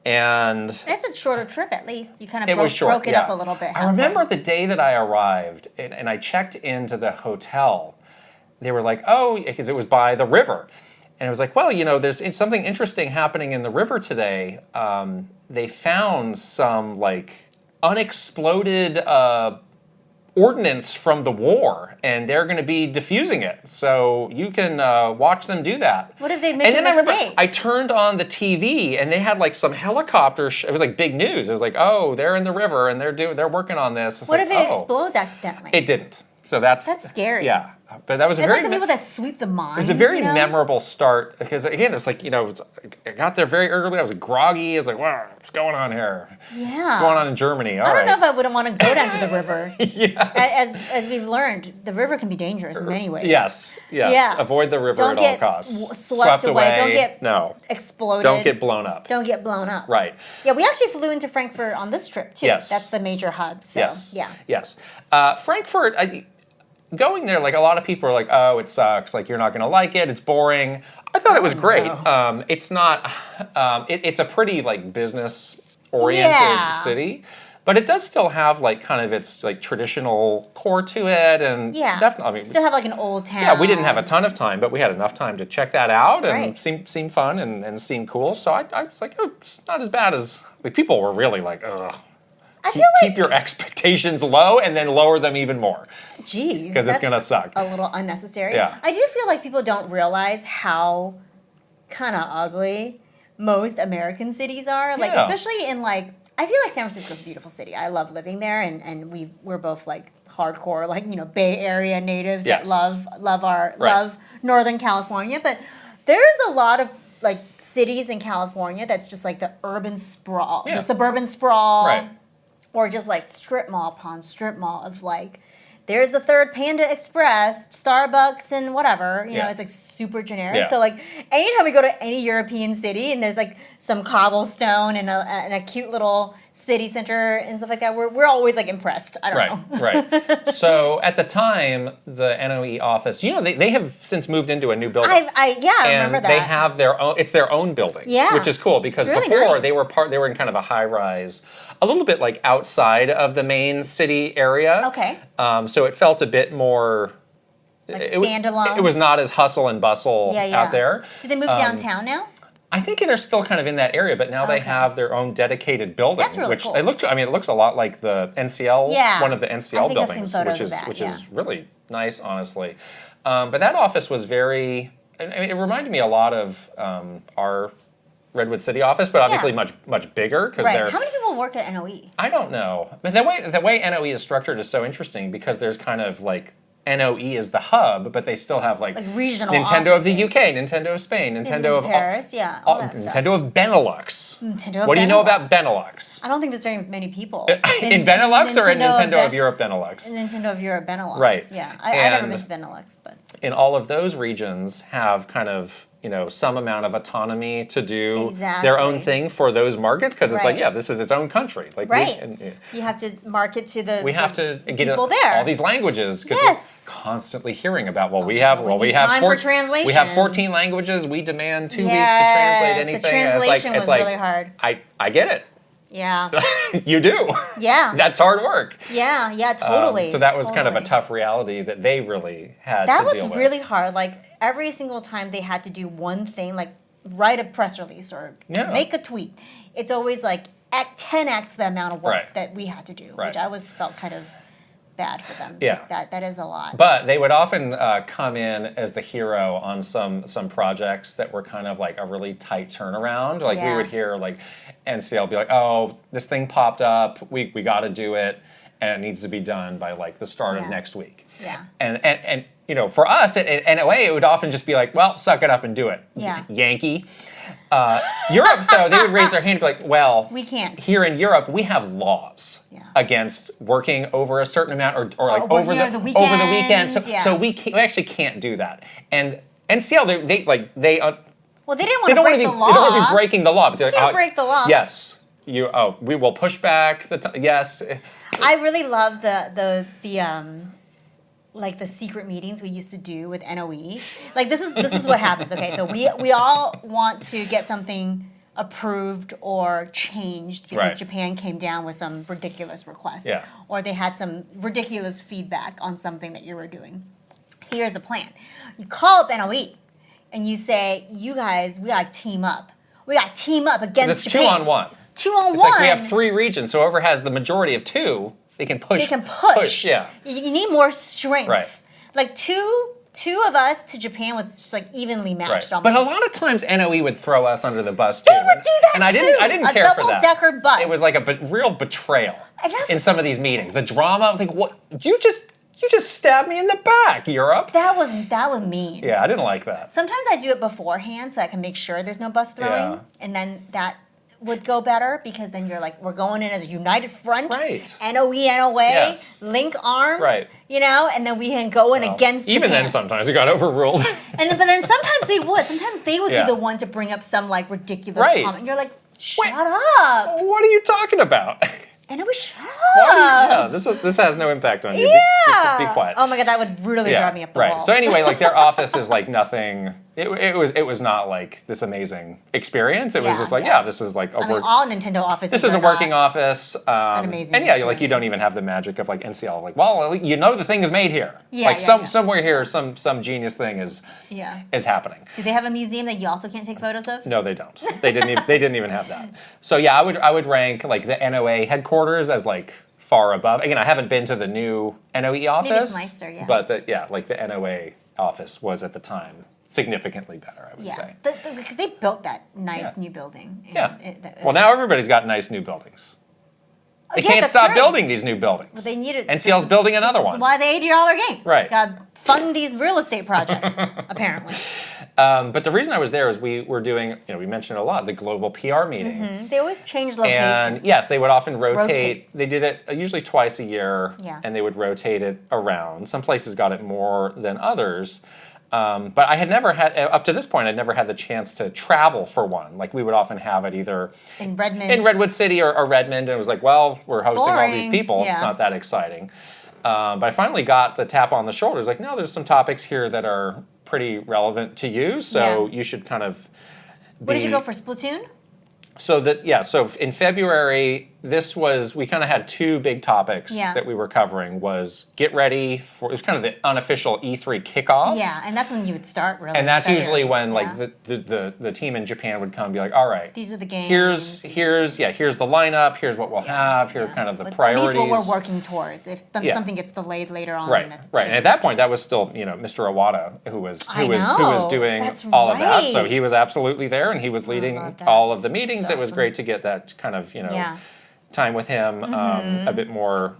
And It's a shorter trip at least. You kind it of was short, broke it yeah. up a little bit. I remember the day that I arrived and I checked into the hotel. They were like, oh, because it was by the river. And it was like, well, there's something interesting happening in the river today. They found some like unexploded ordnance from the war, and they're going to be diffusing it. So you can watch them do that. What if they make And a then I mistake? remember I turned on the TV, and they had like some helicopter. It was like big news. It was like, oh, they're in the river, and they're working on this. What if it explodes accidentally? It didn't. So that's scary. Yeah, but that was a It's very like the people that sweep the mines. it was a very memorable start because again, it's like I got there very early. I was groggy. I was like, wow, what's going on here? Yeah. What's going on in Germany? All I right. don't know if I wouldn't want to go down to the river. Yes. As we've learned, the river can be dangerous in many ways. Yes. Yeah. Avoid the river Don't at all get costs. swept away. Don't get no. exploded. Don't get blown up. Don't get blown up. Right. Yeah, we actually flew into Frankfurt on this trip too. Yes. That's the major hub. So, Yes. yeah. Yes. Frankfurt. Going there, like a lot of people are like, oh, it sucks. Like you're not going to like it. It's boring. I thought it was great. No. It's not. It's a pretty like business oriented city, but it does still have like kind of its like traditional core to it, and definitely. I mean, still have like an old town. yeah, we didn't have a ton of time, but we had enough time to check that out, and Right. seemed fun and seemed cool. So I was like, oh, it's not as bad as like people were really like, ugh. I feel like Keep your expectations low and then lower them even more. Geez, Because it's going to suck. a little unnecessary. Yeah. I do feel like people don't realize how kind of ugly most American cities are. Like, Yeah. especially in like, I feel like San Francisco's a beautiful city. I love living there, and we're both like hardcore, like, Bay Area natives that Yes. love Northern California. But there's a lot of like cities in California that's just like the urban sprawl, Yeah. the suburban sprawl. Right. Or just like strip mall upon strip mall of like, there's the third Panda Express, Starbucks, and whatever. Yeah. It's like super generic. Yeah. So like, anytime we go to any European city and there's like some cobblestone and a cute little city center and stuff like that, we're always like impressed. I don't know. Right. So at the time, the NOE office, they have since moved into a new building. I and remember that. they have their own. It's their own building. Yeah. Which is cool because It's really before nice. they were in kind of a high rise, a little bit like outside of the main city area. Okay. So it felt a bit more. Like it- standalone. It was not as hustle and bustle Yeah. out there. Did they move downtown now? I think they're still kind of in that area, but now they Okay. have their own dedicated building. That's really which cool. it looks a lot like the NCL, Yeah. one of the I NCL think I've seen buildings, photos which of that, is really nice, honestly. But that office was very. I mean, it reminded me a lot of our Redwood City office, but obviously Yeah. much bigger because Right. they're. How many people work at NOE? I don't know, but the way NOE is structured is so interesting because there's kind of like. NOE is the hub, but they still have like regional Nintendo of the offices. UK, Nintendo of Spain, Nintendo of Paris, all that stuff. Nintendo of Benelux. Nintendo of What do you know about Benelux. Benelux? I don't think there's very many people. In Benelux or in Nintendo of Europe Benelux? Nintendo of Europe Benelux. Right. Yeah. I've never And- been to Benelux, but In all of those regions have kind of, some amount of autonomy to do their own Exactly. thing for those markets because it's like, Right. yeah, this is its own country. Like right. You have to market to the we have to get people there. all these languages because Yes. we're constantly hearing about we have we need time for translation. We have 14 languages. We demand 2 weeks to Yes, translate the anything. And translation it's was like, really hard. I get it. Yeah. You do. Yeah. That's hard work. Yeah, totally. So that was kind of a totally. tough reality that they really had That to was deal with. really hard. Like every single time they had to do one thing, like write a press release or Yeah. make a tweet. It's always like 10x the amount of work Right. that we had to do, Right. which I always felt kind of bad for them. Yeah. That is a lot. But they would often come in as the hero on some projects that were kind of like a really tight turnaround. Like we Yeah. would hear like NCL be like, oh, this thing popped up, we got to do it, and it needs to be done by like the start of Yeah. next week. Yeah. And for us at NOA, it would often just be like, well, suck it up and do it. Yeah. Yankee. Europe, though, they would raise their hand and be like, well, We can't. Here in Europe, we have laws Yeah. against working over a certain amount or like working over over the over the weekend. So, weekends, so yeah. we actually can't do that. And NCL, they Well, they didn't want they to don't break want to the be law. they don't want to be breaking the law. But they're Can't like, break the law. Yes, we will push back yes. I really love the like the secret meetings we used to do with NOE. Like this is what happens. Okay, so we all want to get something approved or changed because Right. Japan came down with some ridiculous request. Yeah. Or they had some ridiculous feedback on something that you were doing. Here's the plan. You call up NOE and you say, you guys, we gotta team up. We gotta team up against It's Japan. 2-on-1. 2-on-1. It's like we have 3 regions, so whoever has the majority of 2, they can push. They can push. Yeah. You need more strength. Right. Like two of us to Japan was just like evenly matched almost. But a lot of times NOE would throw us under the bus too. They would do that and I too. didn't care for that. A double-decker bus. It was like a real betrayal I never- in some of these meetings. The drama, like what you just stabbed me in the back, Europe. That was mean. Yeah, I didn't like that. Sometimes I do it beforehand so I can make sure there's no bus throwing, Yeah. and then that would go better because then you're like, we're going in as a united front. Right. NOE, NOA, Yes. link arms. Right. You know, and then we can go in against Even Japan. then, sometimes it got overruled. But then sometimes they would. Sometimes they would Yeah. be the one to bring up some like ridiculous Right. comment. You're like, shut Wait. up. What are you talking about? And it was shut Why up. do you- yeah, this has no impact on you. Yeah. Be quiet. Oh my god, that would really drive me up the wall. So anyway, like their office is like nothing. It was not like this amazing experience. It was Yeah, just like yeah. this is like a I mean, work. all Nintendo offices. This is a are working not- office. amazing and yeah, like you don't experience. even have the magic of like NCL. Like, well, at least you know the thing is made here. Yeah, like yeah, yeah. somewhere here, some genius thing is happening. Do they have a museum that you also can't take photos of? No, they don't. They didn't even have that. So yeah, I would rank like the NOA headquarters as like far above. Again, I haven't been to the new NOE office. Maybe it's nicer, yeah. But like the NOA office was at the time significantly better, I would say. Because they built that nice Yeah. new building. and Yeah. Well, now everybody's got nice new buildings. They yeah, can't that's stop true. building these new buildings. But they needed. NCL's building another This is one. why they $80 games. Right. Got to fund these real estate projects. Apparently, But the reason I was there is we were doing, we mentioned it a lot, the global PR meeting. they always change locations. And yes, they would often rotate. Rotate. They did it usually twice a year, Yeah. and they would rotate it around. Some places got it more than others. But I had never had, up to this point, I'd never had the chance to travel for one. Like we would often have it either in Redmond. in Redwood City or Redmond, and it was like, well, we're hosting all these Boring. people. It's Yeah. not that exciting. But I finally got the tap on the shoulder. It's like, no, there's some topics here that are pretty relevant to you, so Yeah. you should kind of. What did you go for? Splatoon? So so in February, we kind of had 2 big topics Yeah. that we were covering. Was get ready for, it was kind of the unofficial E3 kickoff. Yeah, and that's when you would start really. And that's February. usually when like Yeah. the team in Japan would come and be like, all right, These are the games. here's the lineup, here's what we'll have, here are kind of the But priorities. At least what we're working towards. If Yeah. something gets delayed later on, Right, that's right. And at that point, that was still, Mr. Awada who was doing That's all of that. So right. he was absolutely there, and he was leading love that. all of the meetings. That's It was awesome. great to get that kind of, Yeah. time with him a bit more,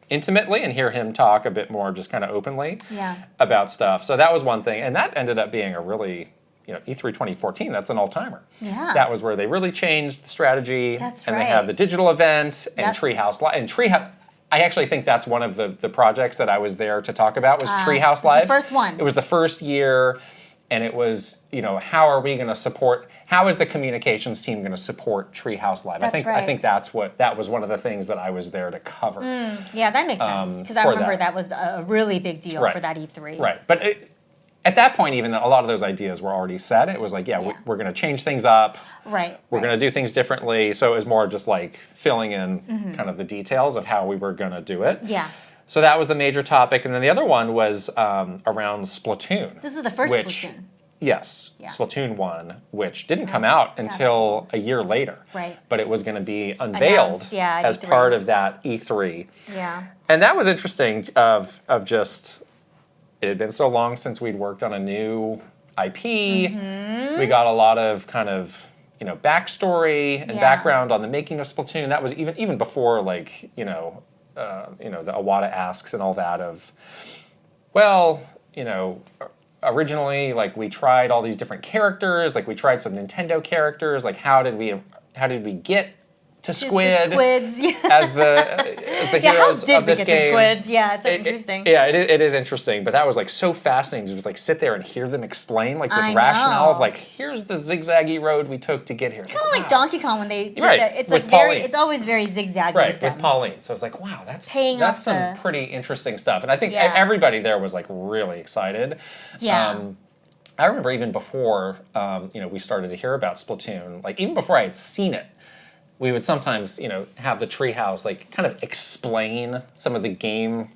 intimately, and hear him talk a bit more just kind of openly Yeah. about stuff. So that was one thing, and that ended up being a really, E3 2014. That's an all-timer. Yeah. That was where they really changed the strategy. That's and right. they have the digital event and Yep. Treehouse Live. And Treehouse, I actually think that's one of the projects that I was there to talk about was Treehouse it was the Live. first one. It was the first year, and it was, how are we going to support? How is the communications team going to support Treehouse Live? That's I right. think that was one of the things that I was there to cover. Yeah, that makes sense. Because I for remember that. that was a really big deal Right. for that E3. Right, but at that point, even a lot of those ideas were already set. It was like, we're going to change things up. Right. We're going to do things differently. So it was more just like filling in kind of the details of how we were going to do it. Yeah. So that was the major topic. And then the other one was around Splatoon. This is the first which- Splatoon. Yes, Yeah. Splatoon 1, which didn't come out until a year later. Right. But it was going to be unveiled Announced, yeah, at as E3. part of that E3. Yeah. And that was interesting of just, it had been so long since we'd worked on a new IP. Mm-hmm. We got a lot of kind of, backstory and Yeah. background on the making of Splatoon. That was even before like, the Awada asks and all that of, well, originally like we tried all these different characters, like we tried some Nintendo characters, like how did we get to Squid The squids. Yeah. as the Yeah, how heroes did of we this get game? the squids? Yeah, it's interesting. It is interesting, but that was like so fascinating to just like sit there and hear them explain like this I rationale of know. like here's the zigzaggy road we took to get here. Kind of like Donkey Kong when they did Right, that. It's with like very. Pauline. It's always very zigzaggy Right, with with them. Pauline. So it's like, wow, that's Paying off some the- pretty interesting stuff. And I think Yeah. everybody there was like really excited. Yeah. I remember even before, we started to hear about Splatoon, like even before I had seen it, we would sometimes, have the treehouse like kind of explain some of the game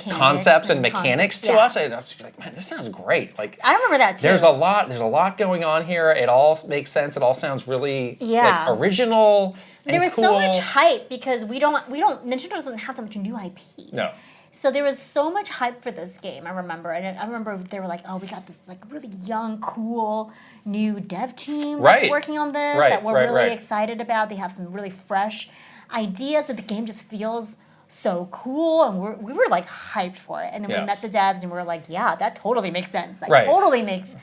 concepts and mechanics to us. I'd have to be like, man, this sounds great. Like I remember that too. There's a lot going on here. It all makes sense. It all sounds really like original. There was cool. so much hype because Nintendo doesn't have that much new IP. No. So there was so much hype for this game, I remember. And I remember they were like, oh, we got this like really young, cool, new dev team that's working on this that we're really excited about. They have some really fresh ideas that the game just feels so cool. And we were like hyped for it. And then we met the devs and we were like, yeah, that totally makes sense. Like totally makes,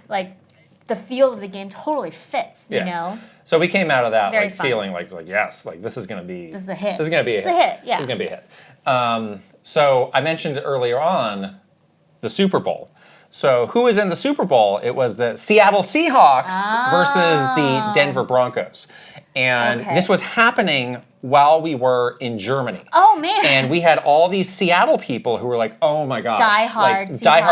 like the feel of the game totally fits, you know? So we came out of that feeling like yes, like this is going to be... This is a hit. This is going to be a hit. It's a hit, yeah. This is going to be a hit. So I mentioned earlier on the Super Bowl. So who was in the Super Bowl? It was the Seattle Seahawks versus the Denver Broncos. And this was happening while we were in Germany. Oh, man. And we had all these Seattle people who were like, oh my gosh. Diehard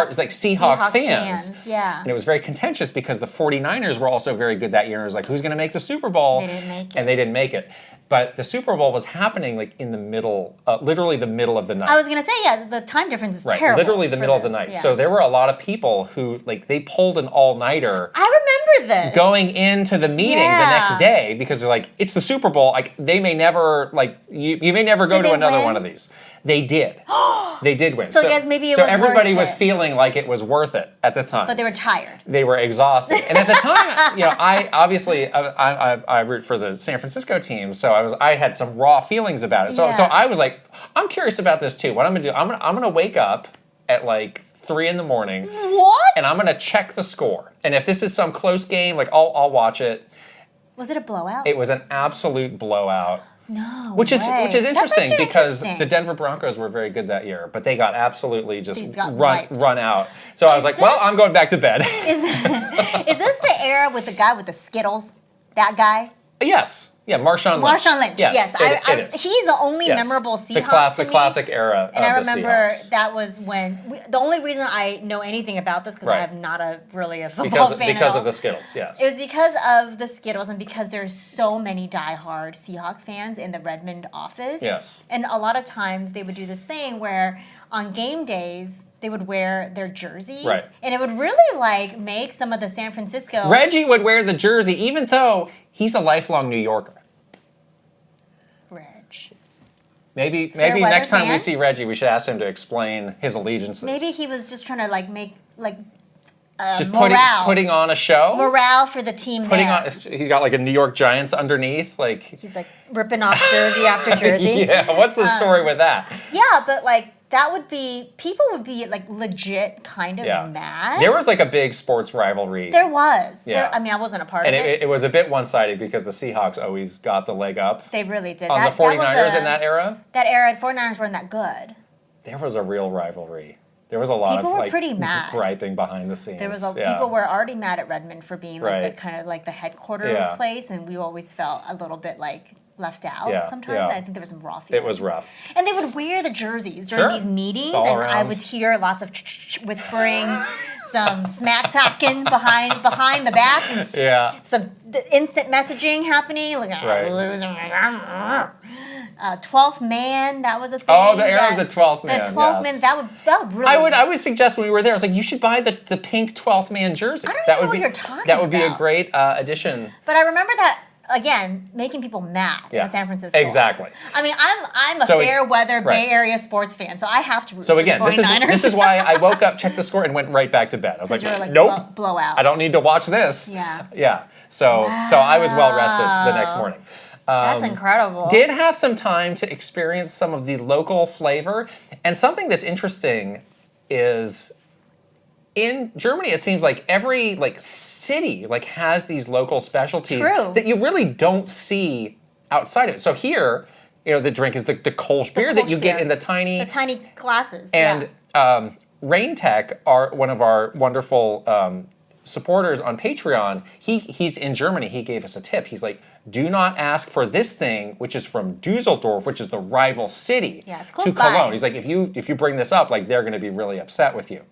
Seahawks fans. Yeah. And it was very contentious because the 49ers were also very good that year. And it was like, who's going to make the Super Bowl? They didn't make it. And they didn't make it. But the Super Bowl was happening like in the middle, literally the middle of the night. I was going to say, the time difference is terrible. Literally the middle of the night. Yeah. So there were a lot of people who, like, they pulled an all-nighter. I remember this. Going into the meeting the next day because they're like, it's the Super Bowl. Like, they may never, like, you may never go to another one of these. They did. They did win. So I guess maybe it was So everybody was worth it. Feeling like it was worth it at the time. But they were tired. They were exhausted. And at the time, I root for the San Francisco team, so I had some raw feelings about it. So I was like, I'm curious about this too. What I'm gonna do? I'm gonna wake up at like 3 a.m. What? And I'm gonna check the score. And if this is some close game, like I'll watch it. Was it a blowout? It was an absolute blowout. No Which is interesting because interesting. the Denver Broncos were very good that year, but they got absolutely just wiped. run out. So I was like, well, I'm going back to bed. Is this the era with the guy with the Skittles? That guy? Yes. Yeah, Marshawn Lynch. Marshawn Lynch, yes. It is. He's the only memorable Seahawks The classic era and of I remember the Seahawks. that was when... the only reason I know anything about this, because I am not really a football fan because of the Skittles, yes. It was because of the Skittles and because there's so many diehard Seahawk fans in the Redmond office. Yes. And a lot of times they would do this thing where on game days... they would wear their jerseys. Right. And it would really, like, make some of the San Francisco... Reggie would wear the jersey, even though he's a lifelong New Yorker. Reg. Maybe next time we see Reggie, we should ask him to explain his allegiances. Maybe he was just trying to, like, make, like, just morale. putting on a show? Morale for the team He's got, like, a New York Giants underneath. Like he's, like, ripping off jersey after jersey. Yeah, what's the story with that? Yeah, but, like... people would be like legit kind of mad. There was like a big sports rivalry. There was. Yeah. I wasn't a part of it. And it was a bit one-sided because the Seahawks always got the leg up. They really did. On the 49ers in that era? That era, 49ers weren't that good. There was a real rivalry. There was a lot people of were like pretty mad. griping behind the scenes. There was people were already mad at Redmond for being like the kind of like the headquarter place, and we always felt a little bit like left out sometimes. I think there was some raw feelings. It was rough. And they would wear the jerseys during these meetings, and I would hear lots of whispering, some smack talking behind the back. Yeah. Some instant messaging happening, like loser. 12th man, that was a thing. Oh, the era of the 12th man. The 12th man, that would really... I would suggest when we were there, I was like, you should buy the pink 12th man jersey. I don't know what you're talking about. That would be a great addition. But I remember that, again, making people mad in the San Francisco Exactly. office. I mean, I'm a fair weather Bay Area sports fan, so I have to root for the 49ers. this is why I woke up, checked the score, and went right back to bed. I was like, nope, blowout. I don't need to watch this. Yeah. Yeah. So I was well rested the next morning. That's incredible. Did have some time to experience some of the local flavor. And something that's interesting is in Germany, it seems like every city has these local specialties that you really don't see outside of it. So here, the drink is the Kolsch beer that you get in the tiny glasses. And Rain Tech, one of our wonderful supporters on Patreon, he's in Germany. He gave us a tip. He's like, do not ask for this thing, which is from Dusseldorf, which is the rival city it's close to by. Cologne. He's like, if you bring this up, they're going to be really upset with you.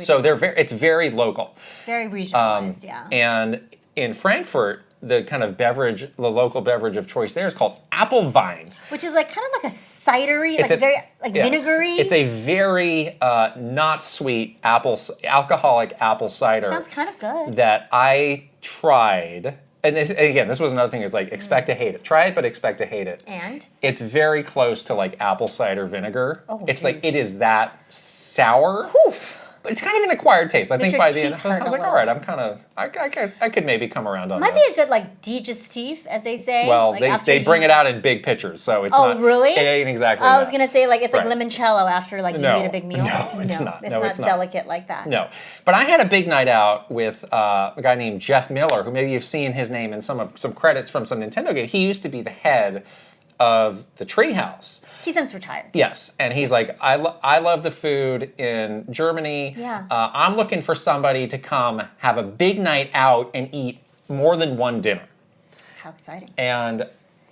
So it's very local. It's very regionalized, yeah. And in Frankfurt, the kind of beverage, the local beverage of choice there is called apple vine. Which is like kind of like a cidery, very vinegary. It's a very not sweet alcoholic apple cider. Sounds kind of good. That I tried. And again, this was another thing, is like expect to hate it. Try it, but expect to hate it. And? It's very close to like apple cider vinegar. Oh, it's like, it is that sour. Oof. But it's kind of an acquired taste. I think by the end, I was like, all right, I'm kind of, I could maybe come around on Might this. be a good like digestif, as they say. Well, like they bring it out in big pitchers, so it's not. Oh, really? It ain't exactly I that. was gonna say like it's like Right. limoncello after like you No. eat a big meal. No, it's not. It's No, not it's not. delicate like that. No, but I had a big night out with a guy named Jeff Miller, who maybe you've seen his name in some credits from some Nintendo game. He used to be the head of the Treehouse. He's since retired. Yes, and he's like, I love the food in Germany. Yeah. I'm looking for somebody to come have a big night out and eat more than one dinner. How exciting. And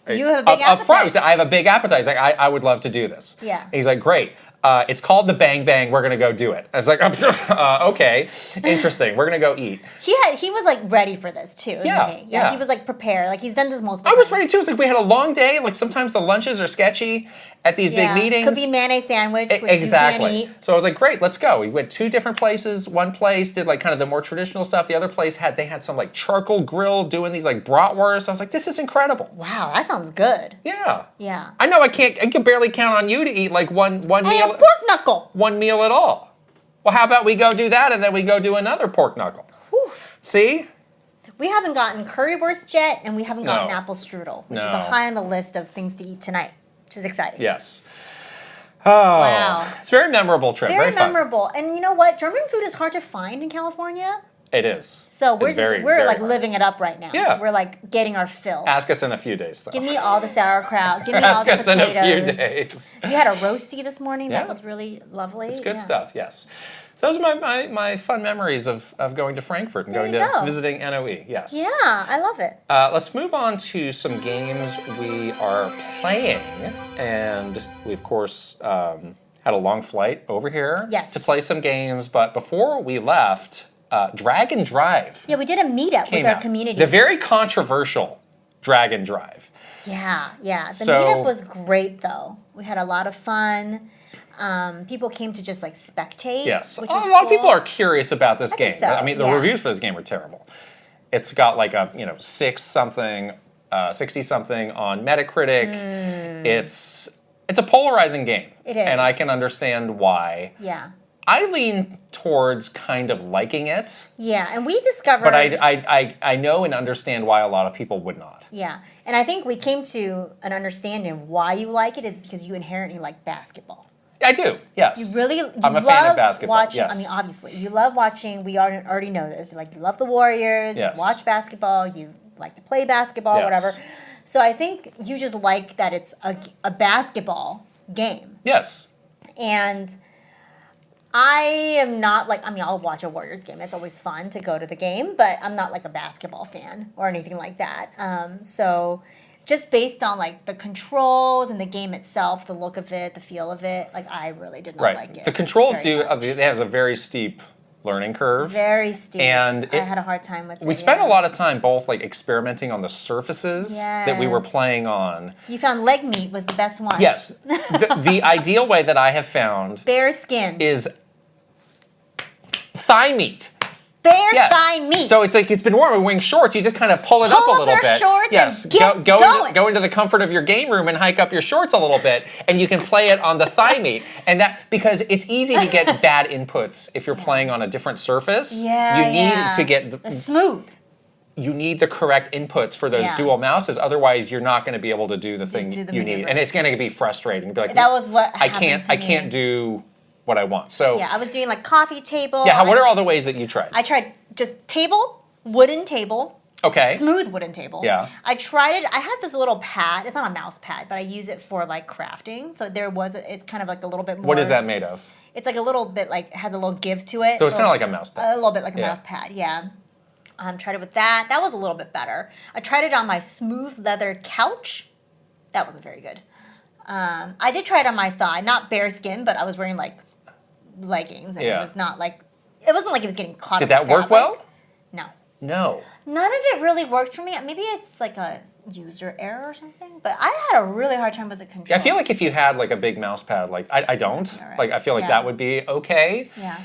You have a big up front, appetite. I have a big appetite. He's like, I would love to do this. Yeah. And he's like, great. It's called the Bang Bang. We're gonna go do it. I was like, okay, interesting. We're gonna go eat. He was like ready for this too, isn't Yeah, he? yeah. He was like prepared. Like he's done this multiple I times. was ready too. It's like we had a long day. Like sometimes the lunches are sketchy at these big meetings. Could be mayonnaise sandwich. Which Exactly. You can't eat. So I was like, great, let's go. We went 2 different places. One place did like kind of the more traditional stuff. The other place had some like charcoal grill doing these like bratwursts. I was like, this is incredible. Wow, that sounds good. Yeah. Yeah. I know I can barely count on you to eat like one Hey, a meal. pork knuckle. One meal at all. Well, how about we go do that and then we go do another pork knuckle? Whew. See? We haven't gotten currywurst yet, and we haven't gotten No. apple strudel, which is No. high on the list of things to eat tonight, which is exciting. Yes. Oh, Wow. It's a very memorable trip. Very fun. memorable. And you know what? German food is hard to find in California. It is. So we're It's just very, we're very like hard. living it up right now. Yeah. We're like getting our fill. Ask us in a few days, though. Give me all the sauerkraut. Give me all Ask the us in potatoes. a few days. We had a roasty this morning Yeah. that was really lovely. It's good Yeah. stuff, yes. So those are my fun memories of going to Frankfurt and There going you to go. visiting NOE, yes. Yeah, I love it. Let's move on to some games we are playing. And we, of course, had a long flight over here Yes. to play some games. But before we left, Drag and Drive Yeah, we did a meetup came with our out. community. The very controversial Drag and Drive. Yeah. The So- meetup was great though. We had a lot of fun. People came to just like spectate. Yes. Which A was lot of cool. people are curious about this game. think so, I mean, the yeah. reviews for this game are terrible. It's got like a 60-something on Metacritic. It's a polarizing game. It is. And I can understand why. Yeah. I lean towards kind of liking it, Yeah, and we discovered. but I know and understand why a lot of people would not. Yeah, and I think we came to an understanding of why you like it is because you inherently like basketball. I do, yes. You really, I'm a love fan of basketball, watching. yes. I mean, obviously, you love watching. We already know this. Like, you love the Warriors. Yes. You watch basketball. You like to play basketball, Yes. whatever. So I think you just like that it's a basketball game, Yes. and I am not like. I mean, I'll watch a Warriors game. It's always fun to go to the game, but I'm not like a basketball fan or anything like that. So. Just based on like the controls and the game itself, the look of it, the feel of it, like I really did not Right. like it. The controls very much. they have a very steep learning curve. Very steep. And I it- had a hard time with it. We spent yeah. a lot of time both like experimenting on the surfaces that we were Yes. playing on. You found leg meat was the best one. Yes. The ideal way that I have found Bear skin. is thigh meat. Bear Yes. thigh meat. So it's like it's been warm. We're wearing shorts. You just kind of pull it up a Pull up little your bit. shorts yes. and get going. Go into the comfort of your game room and hike up your shorts a little bit, and you can play it on the thigh meat. And that because it's easy to get bad inputs if you're playing on a different surface. yeah, You need yeah. to get It's smooth. you need the correct inputs for those Yeah. dual mouses. Otherwise, you're not going to be able to do the thing do the you need, maneuvers. and it's going to be frustrating. Be like, That was what I happened to can't me. do what I want. So Yeah, I was doing like coffee table. what are all the ways that you tried? I tried just table, wooden table. Okay. Smooth wooden table. Yeah. I tried it. I had this little pad. It's not a mouse pad, but I use it for like crafting. So it's kind of like a little bit more. What is that made of? It's like a little bit like has a little give to it. So it's kind of like a mouse pad. A little bit like a Yeah. mouse pad, yeah. Tried it with that. That was a little bit better. I tried it on my smooth leather couch. That wasn't very good. I did try it on my thigh, not bear skin, but I was wearing like leggings, and Yeah. it was not like it wasn't like it was getting caught Did up that in work fabric. well? No. No. None of it really worked for me. Maybe it's like a user error or something, but I had a really hard time with the controls. Yeah, I feel like if you had like a big mouse pad, like I don't, right. like I feel like that would be okay. Yeah.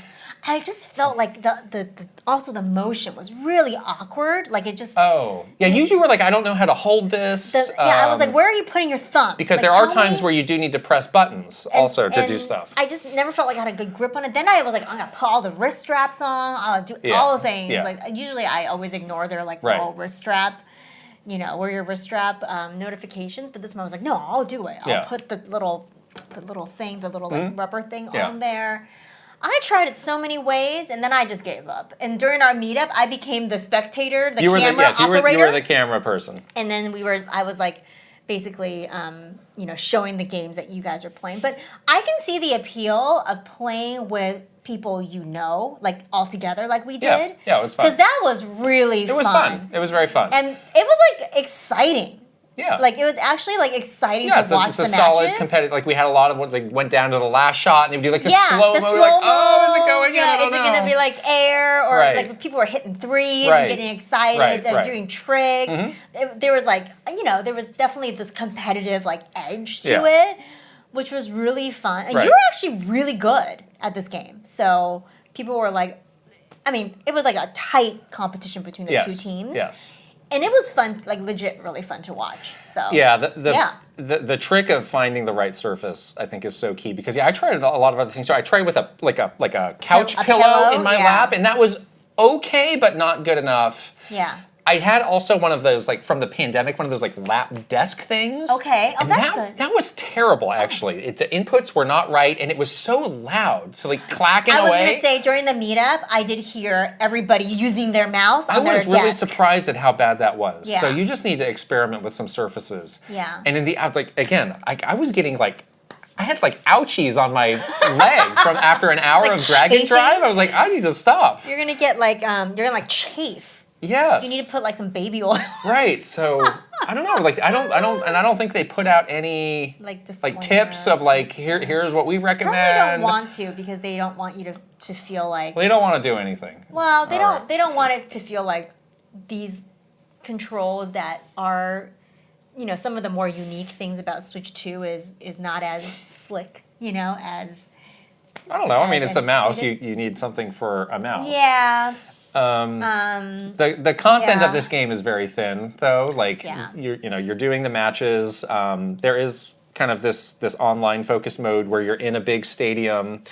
I just felt like the also the motion was really awkward. Like it just. Oh. Yeah, you were like, I don't know how to hold this. I was like, where are you putting your thumb? Because like, there are tell times me. where you do need to press buttons also to do And stuff. I just never felt like I had a good grip on it. Then I was like, I'm gonna put all the wrist straps on. I'll do all the things. Yeah. Like usually I always ignore their like Right. little wrist strap, wear your wrist strap notifications. But this time I was like, no, I'll do it. I'll put the little thing, the little like rubber thing on there. I tried it so many ways, and then I just gave up. And during our meetup, I became the spectator, the camera operator. You were the camera person. And then I was like, basically, showing the games that you guys are playing. But I can see the appeal of playing with people like all together, like we did. Yeah, it was fun. Because that was really fun. It was fun. It was very fun. And it was like exciting. Yeah. Like it was actually like exciting to watch it's the a matches. solid competitive. Like we had a lot of ones like went down to the last shot and they would do like the slow mo. Slow-mo. Like, oh, is it going in? Yeah, I don't is it gonna be like air or like people were hitting threes and getting excited and doing tricks. There was like there was definitely this competitive like edge to it, which was really fun. And you were actually really good at this game. So people were like, I mean, it was like a tight competition between the two teams. Yes. And it was fun, like legit, really fun to watch. So yeah, the trick of finding the right surface, I think, is so key because I tried a lot of other things. So I tried with a couch pillow in my lap, and that was okay, but not good enough. Yeah. I had also one of those, like, from the pandemic, one of those, like, lap desk things. Okay. Oh, and that's good. That was terrible, actually. The inputs were not right, and it was so loud. So, like, clacking away. I was going to say, during the meetup, I did hear everybody using their mouse on their desk. I was really surprised at how bad that was. Yeah. So you just need to experiment with some surfaces. Yeah. And in the, like, again, I was getting, like, I had, like, ouchies on my leg from after an hour of Dragon chafing? Drive. I was like, I need to stop. You're going to get, like, chafe. Yes. You need to put like some baby oil. Right. So I don't know. Like I don't think they put out any like tips of like here's what we recommend. Probably don't want to because they don't want you to feel like. Well, they don't want to do anything. Well, they don't. Right. They don't want it to feel like these controls that are, some of the more unique things about Switch 2 is not as slick, as. I don't know. I mean, it's a mouse. You need something for a mouse. Yeah. The content of this game is very thin, though. Like you're doing the matches. There is kind of this online focused mode where you're in a big stadium,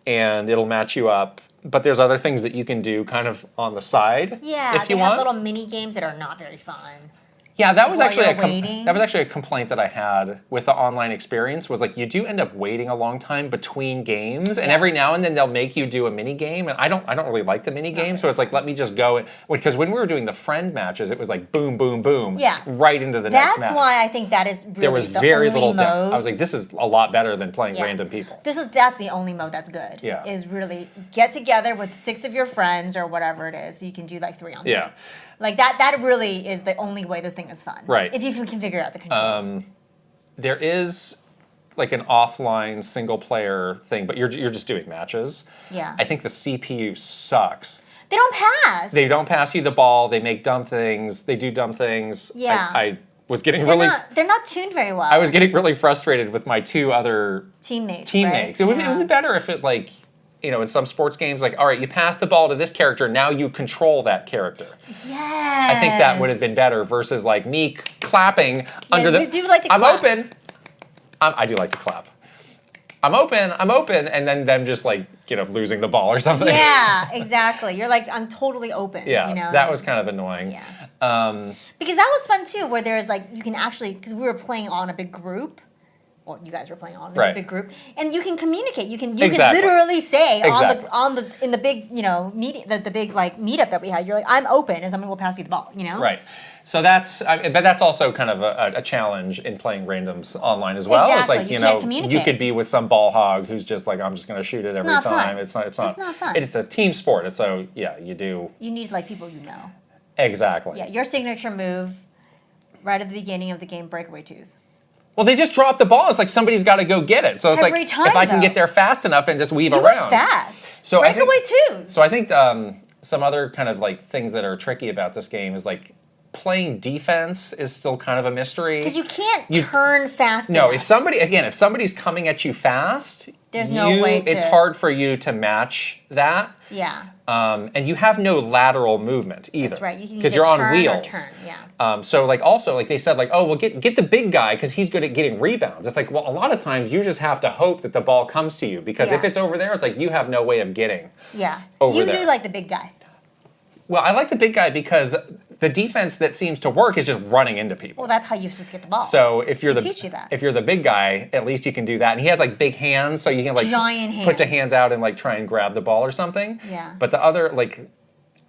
and it'll match you up. But there's other things that you can do kind of on the side. Yeah, if you want. Have little mini games that are not very fun. Yeah, that was actually a complaint that I had with the online experience. Was like you do end up waiting a long time between games, and every now and then they'll make you do a mini game, and I don't really like the mini game, so it's like let me just go because when we were doing the friend matches, it was like boom, boom, boom, right into the next match. That's why I think that is really there was the very only little mode. depth. I was like, this is a lot better than playing random people. That's the only mode that's good. Yeah, is really get together with 6 of your friends or whatever it is, so you can do like 3 on 3. Yeah. Like that really is the only way this thing is fun. Right. If you can figure out the controls. There is like an offline single player thing, but you're just doing matches. Yeah. I think the CPU sucks. They don't pass. They don't pass you the ball. They make dumb things. They do dumb things. Yeah. I was getting they're not tuned very well. I was getting really frustrated with my 2 other teammates. Right? It would be better if it like, in some sports games, like, all right, you pass the ball to this character, now you control that character. Yes. I think that would have been better versus like me clapping under the. Do like the I'm clap. open. I do like to clap. I'm open, and then them just like losing the ball or something. Yeah, exactly. You're like, I'm totally open. Yeah, that was kind of annoying. Yeah. Because that was fun too, where there's like you can actually because we were playing on a big group. Well, you guys were playing on a big group, and you can communicate. You can literally say in the big the big like meetup that we had. You're like, I'm open, and someone will pass you the ball. Right. So but that's also kind of a challenge in playing randoms online as well. Exactly. It's like you can't communicate. You could be with some ball hog who's just like I'm just going to shoot it every time. Fun. It's not. It's not fun. It's a team sport. So you do. You need like people you know. Exactly. Yeah, your signature move, right at the beginning of the game, breakaway twos. Well, they just drop the ball. It's like somebody's got to go get it. So it's Every like time, if I can though. get there fast enough and just weave You were around. fast. So I think- Breakaway twos. So I think some other kind of like things that are tricky about this game is like playing defense is still kind of a mystery. Because you can't turn fast No, enough. if somebody's coming at you fast, There's no way it's to- hard for you to match that. Yeah. And you have no lateral movement either. That's right. You can because either you're on turn or wheels. turn, yeah. So like also like they said like, oh well get the big guy because he's good at getting rebounds. It's like, well, a lot of times you just have to hope that the ball comes to you because if Yeah. it's over there, it's like you have no way of getting. Yeah. Over You there. do like the big guy. Well, I like the big guy because the defense that seems to work is just running into people. Well, that's how you're supposed to get the ball. So if you're They the teach you that. if you're the big guy, at least you can do that. And he has like big hands, so you can like Giant put the hands. hands out and like try and grab the ball or something. Yeah. But the other like,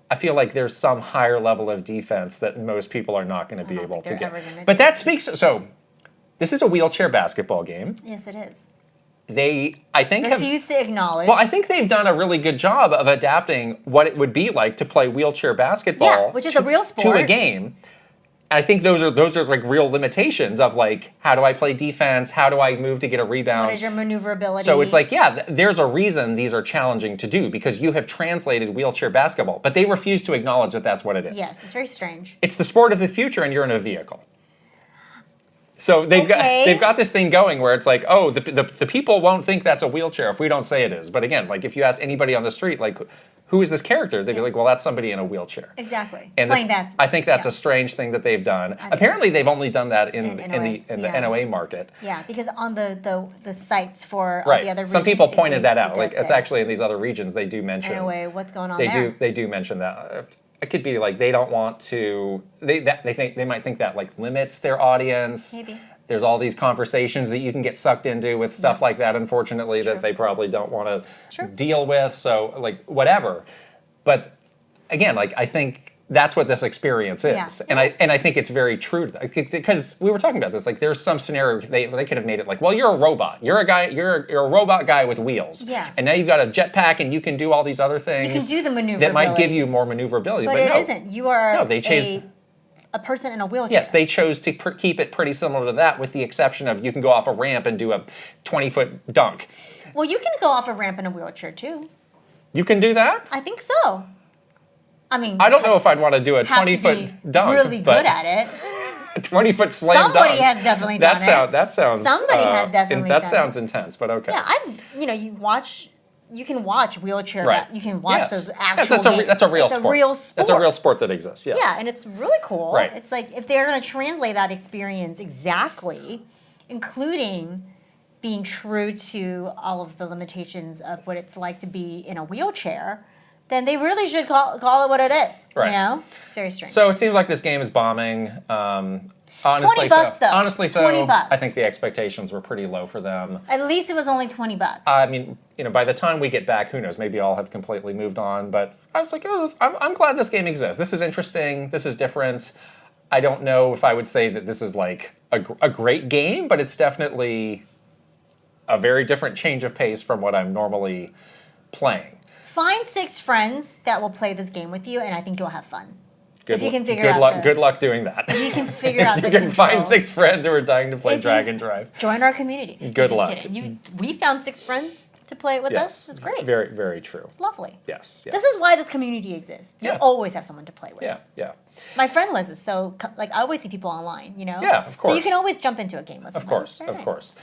I feel like there's some higher level of defense that most people are not going to be don't able think to they're get. ever gonna But do that speaks. So this is a wheelchair basketball game. Yes, it is. I think have. Refuse to acknowledge. Well, I think they've done a really good job of adapting what it would be like to play wheelchair basketball. Yeah, which is a real sport. To a game. And I think those are like real limitations of like, how do I play defense? How do I move to get a rebound? What is your maneuverability? So it's like, yeah, there's a reason these are challenging to do because you have translated wheelchair basketball, but they refuse to acknowledge that that's what it is. Yes, it's very strange. It's the sport of the future, and you're in a vehicle. So they've Okay. got this thing going where it's like, oh, the people won't think that's a wheelchair if we don't say it is. But again, like if you ask anybody on the street, like, who is this character? They'd be like, well, that's somebody in a wheelchair. Exactly. And Playing that's- basketball. I think that's Yeah. a strange thing that they've done. do. Apparently, they've only done that in In the NOA, NOA market. Yeah, because on the sites for all Right. the other regions, Some people it pointed does- that it out. Like does it's say, actually in these other regions they do mention. NOA, what's going on They there? do mention that. It could be like they don't want to. They might think that like limits their audience. Maybe. There's all these conversations that you can get sucked into with stuff like that. Unfortunately, It's that true. they probably don't want to Sure. deal with. So like whatever. But again, like I think that's what this experience is, Yeah, and it is. I think it's very true because we were talking about this. Like, there's some scenario they could have made it like, well, you're a robot. You're a guy. You're a robot guy with wheels. Yeah. And now you've got a jetpack, and you can do all these other things. You can do the maneuverability. That might give you more maneuverability, But but it no. isn't. You are No, they changed- a person in a wheelchair. Yes, they chose to keep it pretty similar to that, with the exception of you can go off a ramp and do a 20-foot dunk. Well, you can go off a ramp in a wheelchair too. You can do that? I think so. I mean, I don't know if I'd want to do a have to 20-foot be dunk. really but good at it. a 20-foot slam dunk. Somebody has definitely done it. That sounds. Somebody has definitely That done sounds it. intense, but okay. Yeah, you can watch wheelchair. Right. You can watch Yes. those Yes, actual games. that's a real it's sport. a real sport. That's a real sport that exists. Yes. Yeah, and it's really cool. Right. It's like if they're going to translate that experience exactly, including being true to all of the limitations of what it's like to be in a wheelchair, then they really should call it what it is. Right. You know, it's very strange. So it seems like this game is bombing. Honestly, $20 though. Honestly, though, $20. I think the expectations were pretty low for them. At least it was only $20. I mean, by the time we get back, who knows? Maybe I'll have completely moved on. But I was like, oh, I'm glad this game exists. This is interesting. This is different. I don't know if I would say that this is like a great game, but it's definitely a very different change of pace from what I'm normally playing. Find 6 friends that will play this game with you, and I think you'll have fun. If you lu- can figure good out luck. the- Good luck doing that. You can figure out If the you can find controls. 6 friends who are dying to play If you- Drag and Drive. Join our community. Good I'm just luck. kidding. We found 6 friends to play it with us. It was great. Very, very true. It's lovely. Yes. This is why this community exists. You Yeah. always have someone to play with. Yeah. My friend Liz is so like I always see people online. You know. Yeah, of So you course. can always jump into a game with Of someone. course, It's very of nice. course.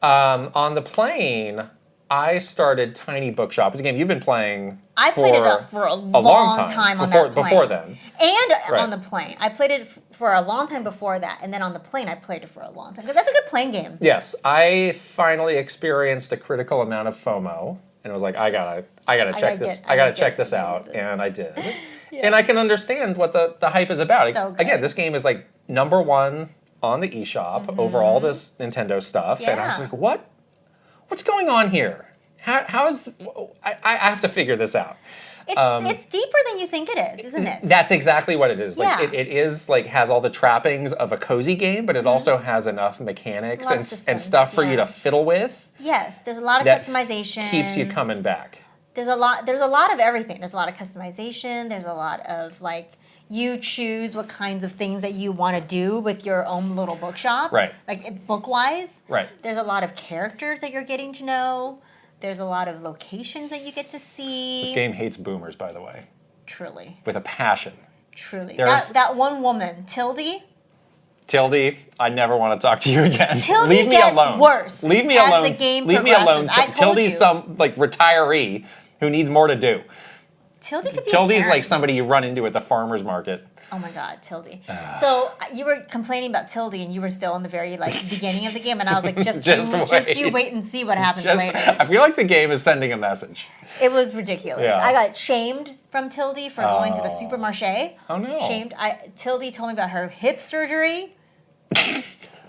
On the plane, I started Tiny Bookshop. It's a game you've been playing. I played it for a long long time on before, that plane. Before then, And Right. on the plane, I played it for a long time before that, and then on the plane, I played it for a long time because that's a good plane game. yes, I finally experienced a critical amount of FOMO, and was like, I gotta check this. I gotta check this out, and I did. And I can understand what the hype is about. So good. Again, this game is like #1 on the eShop over all this Nintendo stuff, and I was Mm-hmm. Yeah. like, what's going on here? How is I have to figure this out. It's deeper than you think it is, isn't it? That's exactly what it is. Like Yeah. it is like has all the trappings of a cozy game, but it also has enough mechanics A lot and of systems, stuff for you yeah. to fiddle with Yes, there's a lot of that customization. keeps you coming back. There's a lot of everything. There's a lot of customization. There's a lot of like, You choose what kinds of things that you want to do with your own little bookshop. Right. Like book-wise. Right. There's a lot of characters that you're getting to know. There's a lot of locations that you get to see. This game hates boomers, by the way. Truly. With a passion. Truly. There's- That one woman, Tildy. Tildy, I never want to talk to you again. Tildy Leave me gets alone. worse Leave me as alone. the game Leave me alone. progresses. I told Tildy's you. some like retiree who needs more to do. Tildy could be Tildy's a like somebody you run into at the farmer's market. Oh my God, Tildy. So you were complaining about Tildy, and you were still in the very beginning of the game, and I was like, just you wait and see what happens later. I feel like the game is sending a message. It was ridiculous. Yeah. I got shamed from Tildy for going to the supermarché. Oh no. Shamed. Tildy told me about her hip surgery.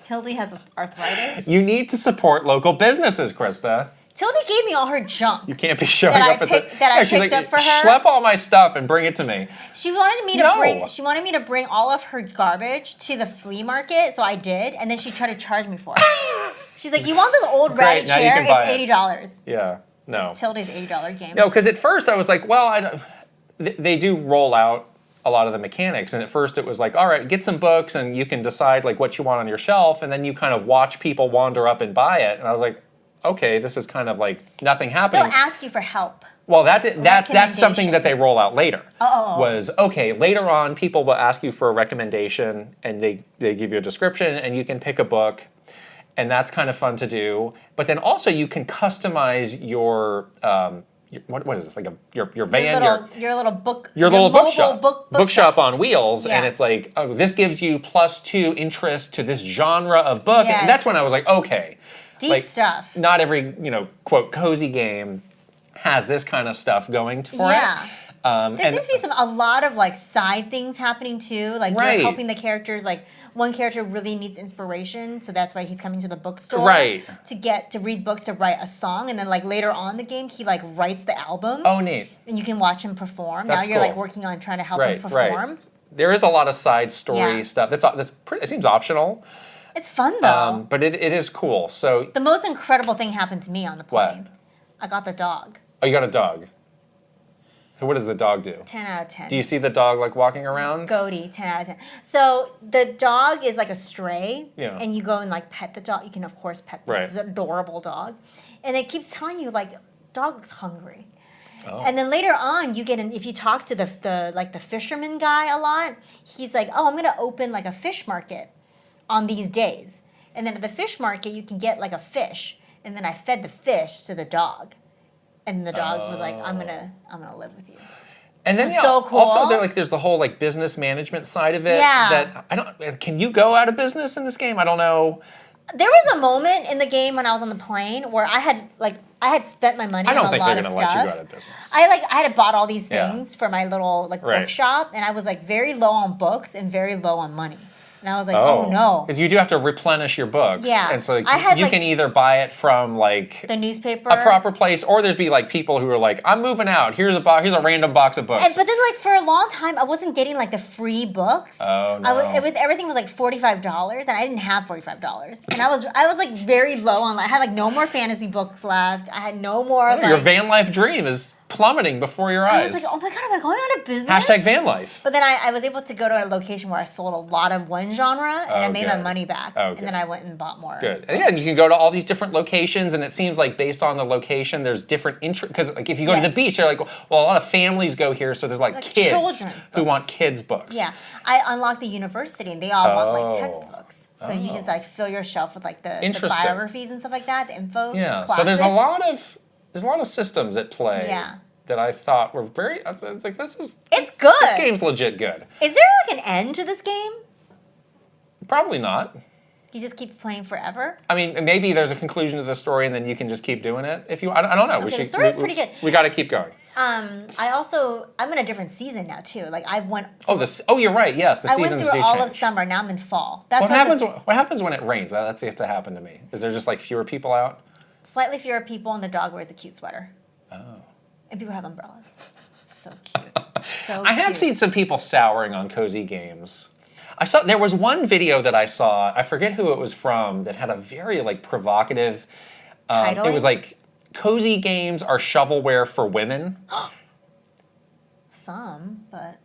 Tildy has arthritis. You need to support local businesses, Krysta. Tildy gave me all her junk. You can't be showing That I up at picked- the. that I she's picked up for her? Schlep all my stuff and bring it to me. She wanted me to No. bring. She wanted me to bring all of her garbage to the flea market, so I did, and then she tried to charge me for it. She's like, "You want this old ratty Great, now you chair? can buy It's it." $80." Yeah. No. It's Tildy's $80 game. No, because at first I was like, well, they do roll out a lot of the mechanics, and at first it was like, all right, get some books, and you can decide like what you want on your shelf, and then you kind of watch people wander up and buy it, and I was like, okay, this is kind of like nothing happening. They'll ask you for help. Well, that's something that they roll out later. Oh. Was okay. Later on, people will ask you for a recommendation, and they give you a description, and you can pick a book, and that's kind of fun to do. But then also you can customize your what is this, like your van, Your little book. your little mobile bookshop, bookshop on wheels, Yeah. and it's like, oh, this gives you +2 interest to this genre of book, Yes. and that's when I was like, okay, Deep like, stuff. Not every quote cozy game has this kind of stuff going for Yeah. it. There seems to be a lot of side things happening too. Like Right. you're helping the characters. Like one character really needs inspiration, so that's why he's coming to the bookstore. Right. To read books to write a song, and then later on in the game he writes the album. Oh, neat. And you can watch him perform. That's now you're cool. working on trying to help Right, him perform. right. There is a lot of side story Yeah. stuff. It seems optional, It's fun though. but it is cool. So, The most incredible thing happened to me on the What? plane. I got the dog. oh, you got a dog. So what does the dog do? 10 out of 10. Do you see the dog walking around? Goatee, 10 out of 10. So the dog is a stray, Yeah. and you go and pet the dog. You can of course pet Right. this adorable dog, and it keeps telling you dog looks hungry. Oh. And then later on, you get if you talk to the fisherman guy a lot, he's like, oh, I'm gonna open a fish market on these days, and then at the fish market you can get a fish, and then I fed the fish to the dog, and the dog was like, I'm gonna live with you. And then It's so cool. also there's the whole business management side of it. Yeah. That I don't. Can you go out of business in this game? I don't know. There was a moment in the game when I was on the plane where I had spent my money I don't on a think lot they're of going to stuff. let you go out of business. I had bought all these Yeah. things for my little Right. bookshop, and I was very low on books and very low on money. And I was like, oh no. Because you do have to replenish your books. Yeah. And so I had, you can either buy it from The newspaper. a proper place, or there's be people who are like, I'm moving out. Here's a random box of books. But then for a long time I wasn't getting the free books. Oh, no. Everything was $45, and I didn't have $45. And I was very low on I had no more fantasy books left. I had no more Your van life dream is plummeting before your eyes. I was like, oh my God, am I going out of business? Hashtag van life. But then I was able to go to a location where I sold a lot of one genre, and I made my good. money back. Oh, and good. then I went and bought more. Good. And yeah, and you can go to all these different locations, and it seems based on the location, there's different interest. Because if you go to the Yes. beach, they're well, a lot of families go here, so there's kids children's who want books. kids books. Yeah, I unlocked the university, and they all want Oh. textbooks. So you just fill your shelf with the Interesting. biographies and stuff like that, the info. Yeah. Classics. So there's a lot of systems at play. Yeah. That I thought were very. I was like, this is. It's good. This game's legit good. Is there an end to this game? Probably not. You just keep playing forever? I mean, maybe there's a conclusion to the story, and then you can just keep doing it. If you, I don't know. Okay, the story's pretty good. We got to keep going. I'm in a different season now too. I've went. Oh, you're right. Yes, the I went seasons through do all change. of summer. Now I'm in fall. That's What why happens? this- What happens when it rains? That's yet to happen to me. Is there just fewer people out? Slightly fewer people, and the dog wears a cute sweater. Oh. And people have umbrellas. It's so cute. So I have cute. seen some people souring on cozy games. There was one video that I saw. I forget who it was from that had a very provocative. Title? It was cozy games are shovelware for women. Some, but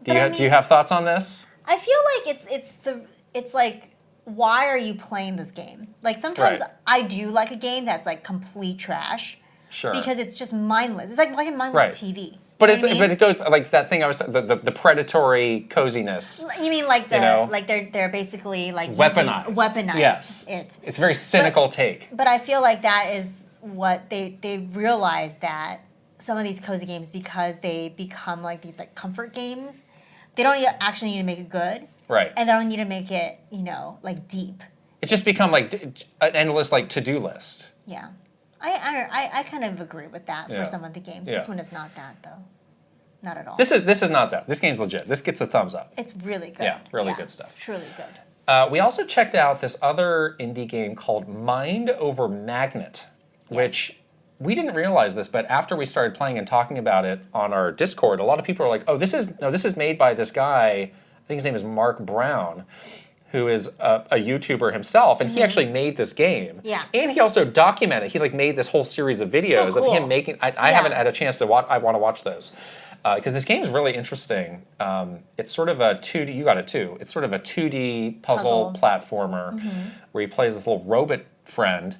Do you have thoughts on this? I feel like it's like, why are you playing this game? Like sometimes Right. I do like a game that's like complete trash. Sure. Because it's just mindless. It's like watching mindless TV. But You it's know what I mean? but it goes like that thing I was the predatory coziness. You mean like the you know? like they're basically like Weaponized. Yes. It's a very cynical take. But I feel like that is what they realize, that some of these cozy games, because they become like these like comfort games, they don't actually need to make it good. Right. And they don't need to make it, like deep. It's just become like an endless like to-do list. Yeah. I kind of agree with that Yeah. for some of the games. Yeah. This one is not that though. Not at all. This is not that. This game's legit. This gets a thumbs up. It's really good. Yeah, really good stuff. It's truly good. We also checked out this other indie game called Mind Over Magnet, which we didn't realize this, but after we started playing and talking about it on our Discord, a lot of people are like, "Oh, this is made by this guy. I think his name is Mark Brown, who is a YouTuber himself, and he actually made this game. Yeah. And he also documented. He like made this whole series of videos So of him cool. making. I haven't had a chance to watch. I want to watch those because this game is really interesting. It's sort of a 2D. You got it too. It's sort of a 2D puzzle platformer where he plays this little robot friend,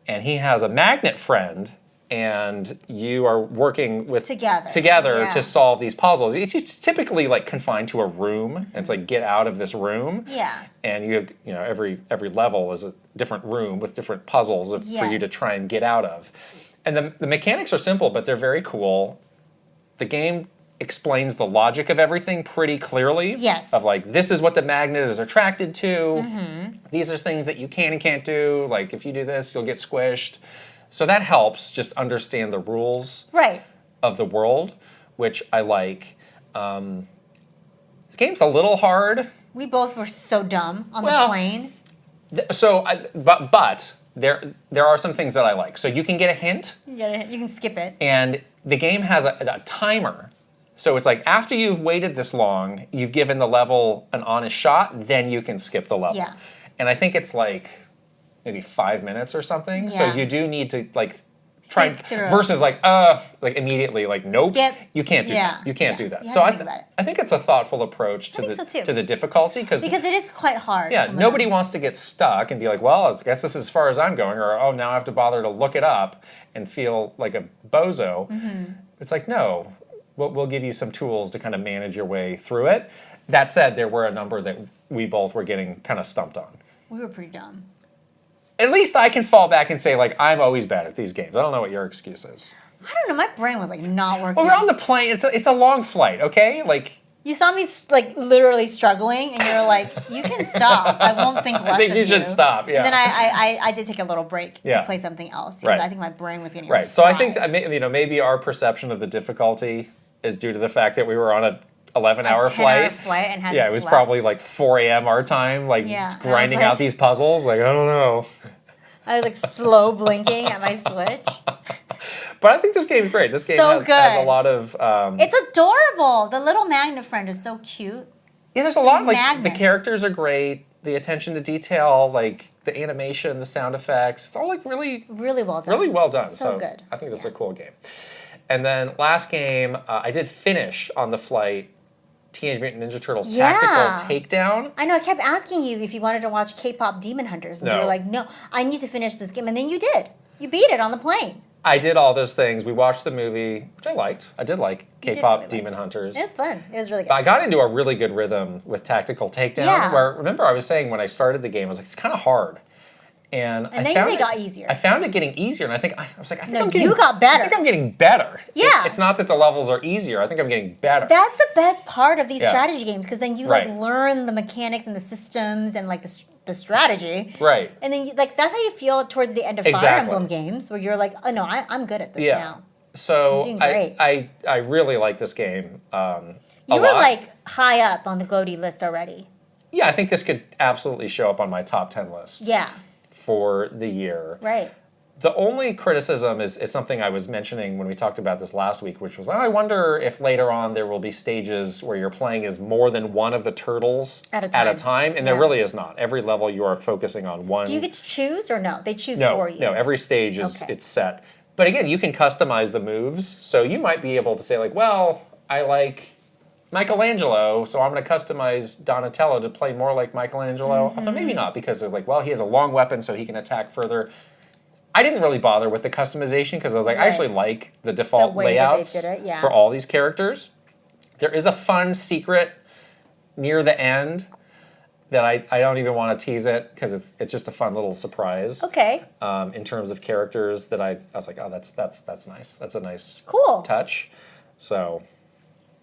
and he has a magnet friend. And you are working together Yeah. to solve these puzzles. It's typically like confined to a room, and it's like get out of this room. Yeah. And you have, every level is a different room with different puzzles for you to Yes. try and get out of. And the mechanics are simple, but they're very cool. The game explains the logic of everything pretty clearly. Yes. Of like, this is what the magnet is attracted to. These are things that you can and can't do. Like, if you do this, you'll get squished. So that helps just understand the rules of the world, which I like. This game's a little hard. We both were so dumb on the plane. But there are some things that I like. So you can get a hint. You can skip it. And the game has a timer. So it's like after you've waited this long, you've given the level an honest shot, then you can skip the level. Yeah. And I think it's like maybe 5 minutes or something. So Yeah. you do need to like try Think through. versus like immediately like nope, Skip. you can't do Yeah. that. You can't Yeah. do that. You So have to think about it. I think it's a thoughtful approach to think so, too. the difficulty Because it is quite hard. yeah, some of nobody them. wants to get stuck and be like, well, I guess this is as far as I'm going, or oh, now I have to bother to look it up and feel like a bozo. It's like, no, we'll give you some tools to kind of manage your way through it. That said, there were a number that we both were getting kind of stumped on. We were pretty dumb. At least I can fall back and say, like, I'm always bad at these games. I don't know what your excuse is. I don't know. My brain was like not working. Well, we're on the plane. It's a long flight, okay? Like, You saw me like literally struggling, and you're like, "You can stop. I won't think less I think of you should stop. Yeah. And then I did take a little break Yeah. to play something else because Right. I think my brain was getting Right. So I think fried. maybe our perception of the difficulty is due to the fact that we were on a 11-hour 10-hour flight. flight and had Yeah, it was slept. probably like 4 a.m. our time, like Yeah, and I was grinding like- out these puzzles. Like, I don't know. I was like slow blinking at my Switch. But I think this game's great. This game So has a good. lot of It's adorable. The little magnet friend is so cute. yeah. There's a lot like the madness. characters are great. The attention to detail, like the animation, the sound effects. It's all like really Really well done. really well done. So good. I think that's a cool game. And then last game, I did finish on the flight Teenage Mutant Ninja Turtles Yeah. Tactical Takedown. I know. I kept asking you if you wanted to watch K-pop Demon Hunters, and you No. were like, "No, I need to finish this game." And then you did. You beat it on the plane. I did all those things. We watched the movie, which I liked. I did like did K-pop really like Demon Hunters. It was fun. It was really good. I got into a really good rhythm with Tactical Takedown. Yeah. Where remember I was saying when I started the game, I was like, it's kind of hard. And I then found it got easier. I found it getting easier, and I was like, I think No, I'm getting. you got better. I think I'm getting better. Yeah. It's not that the levels are easier. I think I'm getting better. That's the best part of these Yeah. strategy games because then you Right. like learn the mechanics and the systems and like the strategy. Right. And then like that's how you feel towards the end of Fire Exactly. Emblem games where you're like, oh no, I'm good at this Yeah. now. So You're doing great. I really like this game. You were like high up on the GOTY list already. Yeah, I think this could absolutely show up on my top 10 list Yeah. for the year. Right. The only criticism is something I was mentioning when we talked about this last week, which was, I wonder if later on there will be stages where you're playing as more than one of the turtles At a time. and there Yeah. really is not. Every level you are focusing on one. Do you get to choose or no? They choose no, for you. no, every stage is Okay. it's set. But again, you can customize the moves, so you might be able to say like, well, I like Michelangelo, so I'm going to customize Donatello to play more like Michelangelo. I thought maybe not, because of like, well, he has a long weapon so he can attack further. I didn't really bother with the customization because I was like, I actually like the default way layouts that they did it, for all these characters. There is a fun secret near the end that I don't even want to tease it because it's just a fun little surprise. Okay. In terms of characters that I was like, oh, that's nice. That's a nice touch. So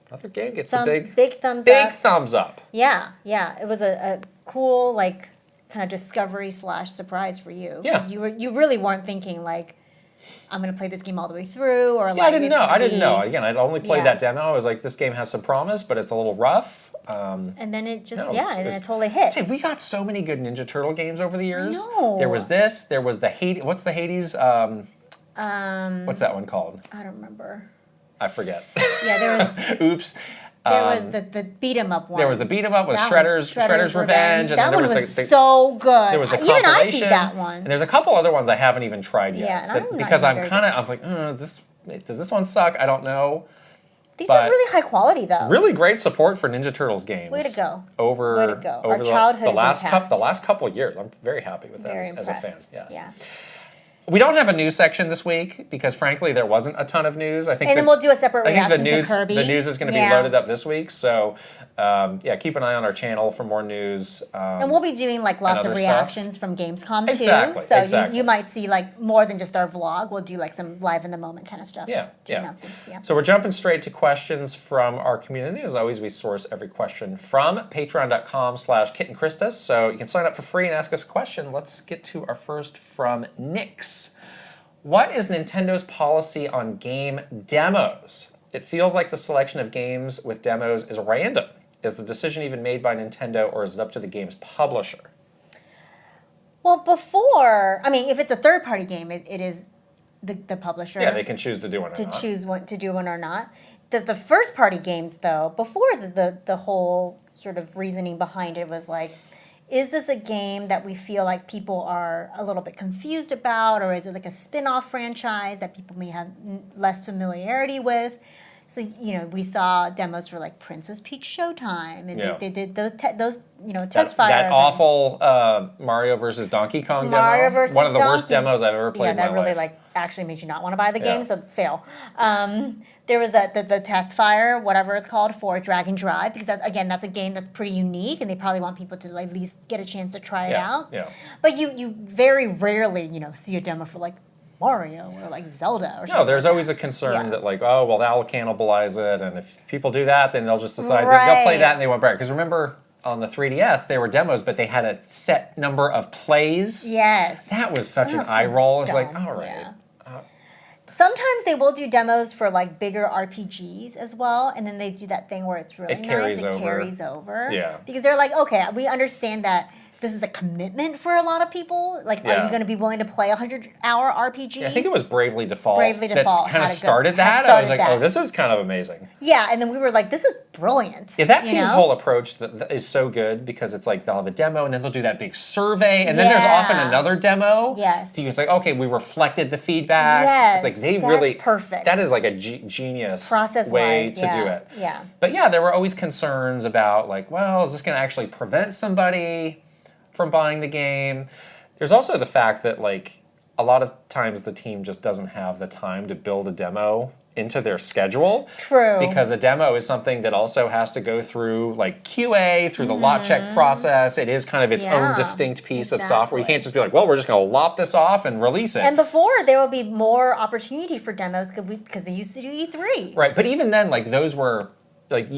another game gets a big thumbs up. Big thumbs up. Yeah, yeah. It was a cool like kind of discovery / surprise for you. Yeah. You really weren't thinking like, I'm gonna play this game all the way through, or I didn't know. Again, I'd only played that demo. I was like, this game has some promise, but it's a little rough. And then it just, and then it totally hit. Say, we got so many good Ninja Turtle games over the years. I know. There was this. There was the Hades. What's the Hades? What's that one called? I don't remember. I forget. Yeah, there was. Oops. There was the beat 'em up one. There was the beat 'em up with Shredder's Revenge. That one was so good. There was the even I compilation. beat that one. And there's a couple other ones I haven't even tried yet. Yeah, and because I'm like, does this one suck? I don't know. These are really high quality, though. Really great support for Ninja Turtles games. Way to go. Over Our childhood the last is intact. The last couple of years. I'm very happy with that as a fan. Yes. Yeah. We don't have a news section this week because, frankly, there wasn't a ton of news. I think, then we'll do a separate reaction to Kirby. The news is going to be loaded up this week, so keep an eye on our channel for more news. And we'll be doing like lots of reactions from Gamescom too. Exactly. So you might see like more than just our vlog. We'll do like some live in the moment kind of stuff. Announcements. Yeah. So we're jumping straight to questions from our community. As always, we source every question from patreon.com/KitandKrysta. So you can sign up for free and ask us a question. Let's get to our first from Nix. What is Nintendo's policy on game demos? It feels like the selection of games with demos is random. Is the decision even made by Nintendo, or is it up to the game's publisher? Well, if it's a third-party game, it is the publisher. Yeah, they can choose to do one or not. Choose to do one or not. The first-party games, though, before the whole sort of reasoning behind it was like, is this a game that we feel like people are a little bit confused about, or is it like a spin-off franchise that people may have less familiarity with? So, we saw demos for like Princess Peach Showtime, and they did those test fire That events. awful Mario versus Donkey Kong demo. One of the worst demos I've ever played in my life. Yeah, that really actually made you not want to buy the game, so fail. There was the test fire, whatever it's called, for Dragon Drive, because that's a game that's pretty unique, and they probably want people to at least get a chance to try it out. Yeah. But you very rarely, see a demo for like Mario or like Zelda or something. No, there's always a concern that like, oh, well, that'll cannibalize it, and if people do that, then they'll just decide that they'll play that and they won't buy it. Because remember, on the 3DS, they were demos, but they had a set number of plays. Yes. That was such an eye roll. It's like, all right. Yeah. Sometimes they will do demos for like bigger RPGs as well, and then they do that thing where it's really nice. It carries over. Yeah. Because they're like, okay, we understand that this is a commitment for a lot of people. Like, are you going to be willing to play a 100-hour RPG? Yeah, I think it was Bravely Default. That kind of started that. I was like, oh, this is kind of amazing. Yeah, and then we were like, this is brilliant. Yeah, that team's whole approach that is so good because it's like they'll have a demo and then they'll do that big survey and then there's often another demo. Yes. So it's like, okay, we reflected the feedback. Yes, it's like that's perfect. That is like a genius process way to do it. Yeah. But yeah, there were always concerns about like, well, is this going to actually prevent somebody from buying the game? There's also the fact that like a lot of times the team just doesn't have the time to build a demo into their schedule. True. Because a demo is something that also has to go through like QA, through the lot check process. It is kind of its own distinct piece of software. You can't just be like, well, we're just going to lop this off and release it. And before, there will be more opportunity for demos because they used to do E3. Right, but even then, like those were like,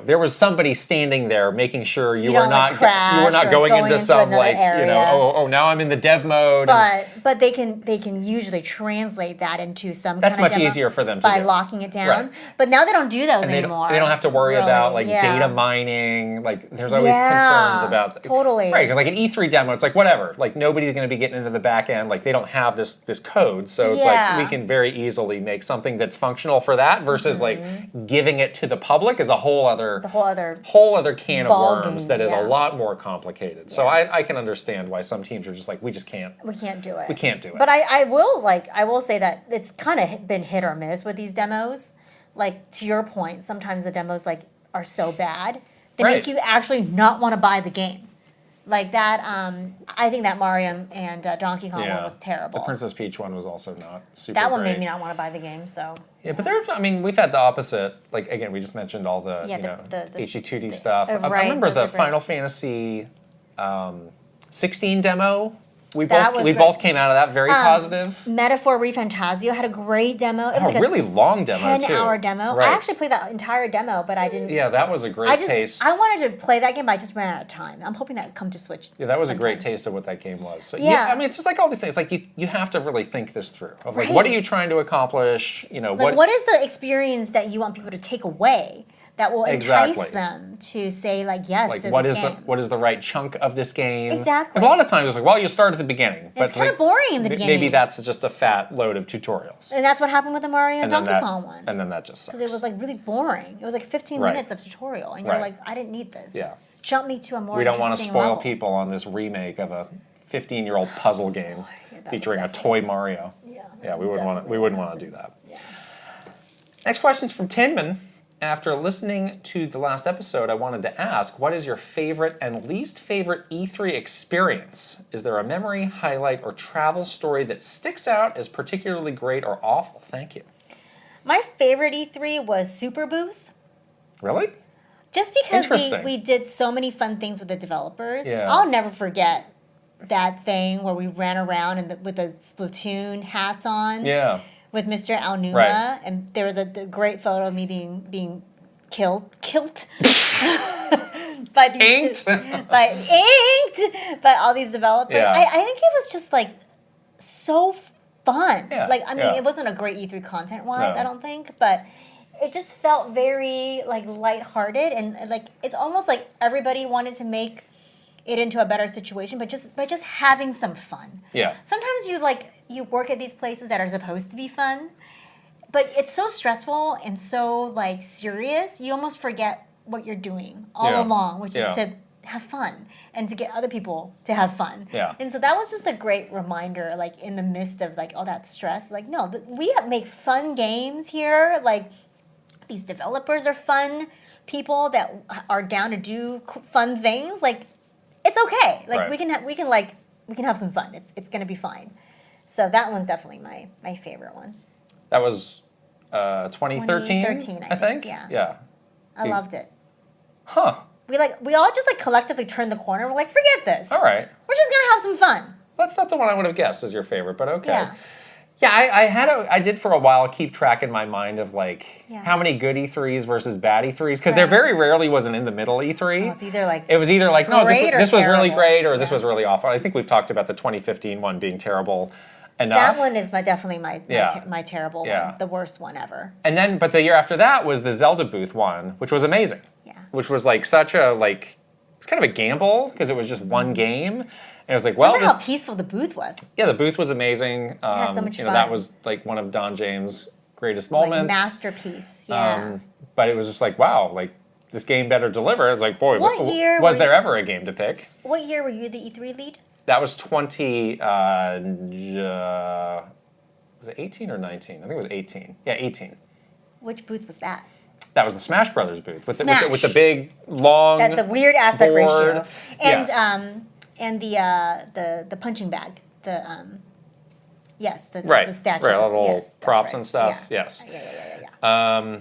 there was somebody standing there making sure you were not going into some like area. oh now I'm in the dev mode. But they can usually translate that into some that's kind of much demo easier for them to by do. locking it down. Right. But now they don't do those anymore. They don't have to worry about like data mining. Like there's always concerns about totally right because like an E3 demo, it's like whatever. Like nobody's going to be getting into the back end. Like they don't have this code, so it's like we can very easily make something that's functional for that versus like giving it to the public is a whole other can of worms that is a lot more complicated. So I can understand why some teams are just like, we can't do it. We can't do it. But I will say that it's kind of been hit or miss with these demos. Like to your point, sometimes the demos like are so bad. They Right. make you actually not want to buy the game. Like that, I think that Mario and Donkey Kong one was terrible. The Princess Peach one was also not super that one great. made me not want to buy the game, so. Yeah, but I mean, we've had the opposite. Like, again, we just mentioned all the, the HD2D stuff. I right, remember those the are great. Final Fantasy 16 demo. We That was both great. came out of that very positive. Metaphor Refantasio had a great demo. It was like a really long demo, 10-hour too. demo. Right. I actually played that entire demo, but I didn't. Yeah, that was a great taste. I wanted to play that game, but I just ran out of time. I'm hoping that would come to Switch. Yeah, that was a great sometime. taste of what that game was. So, Yeah. I mean, it's just like all these things. Like, you have to really think this through. Of like, Right. what are you trying to accomplish? You know, Like, what is the experience that you want people to take away that will entice Exactly. them to say, like, yes like to what this is game? what is the right chunk of this game? Exactly. 'Cause a lot of times it's like, well, you start at the beginning. It's kind of boring in the beginning. Maybe that's just a fat load of tutorials. And that's what happened with the Mario and then Donkey Kong one. And then that just sucks. Because it was like really boring. It was like 15 Right. minutes of tutorial, and you're Right. like, I didn't need this. Yeah. Jump me to a more we don't want to interesting spoil level. people on this remake of a 15-year-old puzzle game Yeah, that was featuring a definitely- toy Mario. Yeah, Yeah, that we was wouldn't want to. We definitely wouldn't one. want to do that. Yeah. Next question's from Tinman. After listening to the last episode, I wanted to ask, what is your favorite and least favorite E3 experience? Is there a memory, highlight, or travel story that sticks out as particularly great or awful? Thank you. My favorite E3 was Super Booth. Really? Just because Interesting. we did so many fun things with the developers. Yeah. I'll never forget that thing where we ran around with the Splatoon hats on Yeah. with Mr. Alnuma. Right. And there was a great photo of me being kilt by these Inked. by all these developers. Yeah. I think it was just like so fun. Yeah, Like, I mean, yeah. it wasn't a great E3 content-wise, No. I don't think, but it just felt very like lighthearted, and like it's almost like everybody wanted to make it into a better situation, but just by just having some fun. Yeah. Sometimes you work at these places that are supposed to be fun, but it's so stressful and so like serious, you almost forget what you're doing all Yeah. along, which Yeah. is to have fun and to get other people to have fun. Yeah. And so that was just a great reminder, like in the midst of like all that stress, like no, we make fun games here. Like these developers are fun people that are down to do fun things. Like it's okay. Like Right. can have some fun. It's gonna be fine. So that one's definitely my favorite one. That was 2013, 2013, I I think. think, yeah. Yeah. I loved it. Huh. We all just like collectively turned the corner. We're like, forget this. All right. We're just gonna have some fun. That's not the one I would have guessed as your favorite, but okay. Yeah. Yeah, I did for a while keep track in my mind of like Yeah. how many good E3s versus bad E3s, because there Right. very rarely was an in the middle E3. It's either like It was either like, no, great or this was really terrible. great, or this Yeah. was really awful. I think we've talked about the 2015 one being terrible enough. that one is definitely Yeah. my terrible Yeah. one, the worst one ever. And then, but the year after that was the Zelda booth one, which was amazing. Yeah. Which was like such a it's kind of a gamble because it was just one game. And it was like, well, Remember how peaceful the booth was? yeah, the booth was amazing. had so much That fun. was like one of Don James' greatest Like moments. masterpiece. Yeah. But it was just like, wow, like this game better deliver. It's like, boy, What year was were there you- ever a game to pick? What year were you the E3 lead? That was 20. Was it 18 or 19? I think it was 18. Yeah, 18. Which booth was that? That was the Smash Brothers booth with Smash. the big long The weird aspect board. ratio. And Yes. and the punching bag. Yes, the Right, statues. right, little Yes, that's props right. and stuff. Yeah. Yes. Yeah.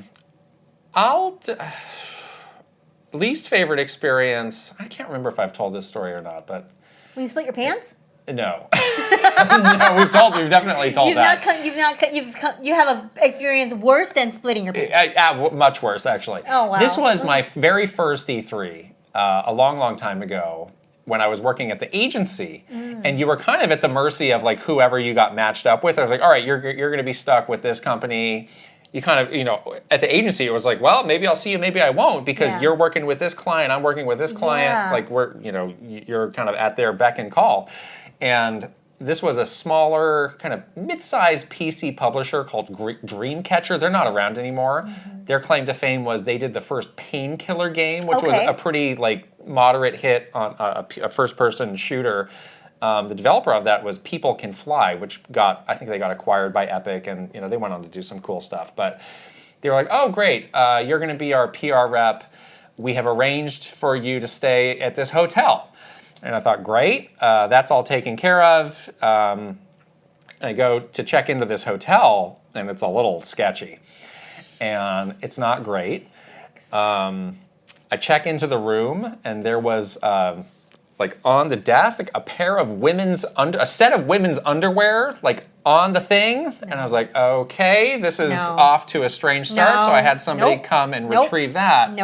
Least favorite experience. I can't remember if I've told this story or not, but When you split your pants? no, no, we've definitely told You've that. not come, you have an experience worse than splitting your pants. Much worse, actually. Oh, wow. This was my very first E3 a long, long time ago when I was working at the agency, and you were kind of at the mercy of like whoever you got matched up with. I was like, all right, you're going to be stuck with this company. You kind of, at the agency, it was like, well, maybe I'll see you, maybe I won't, because Yeah. you're working with this client, I'm working with this client. Yeah. Like you're kind of at their beck and call. And this was a smaller, kind of mid-sized PC publisher called Dreamcatcher. They're not around anymore. Their claim to fame was they did the first Painkiller game, which was Okay. a pretty moderate hit on a first-person shooter. The developer of that was People Can Fly, which I think they got acquired by Epic, and they went on to do some cool stuff. But they were like, oh, great, you're going to be our PR rep. We have arranged for you to stay at this hotel. And I thought, great, that's all taken care of. I go to check into this hotel, and it's a little sketchy. And it's not great. I check into the room, and there was, like, on the desk, like, a set of women's underwear, like, on the thing. No. And I was like, okay, this is off to a strange start. So I had somebody come and retrieve that.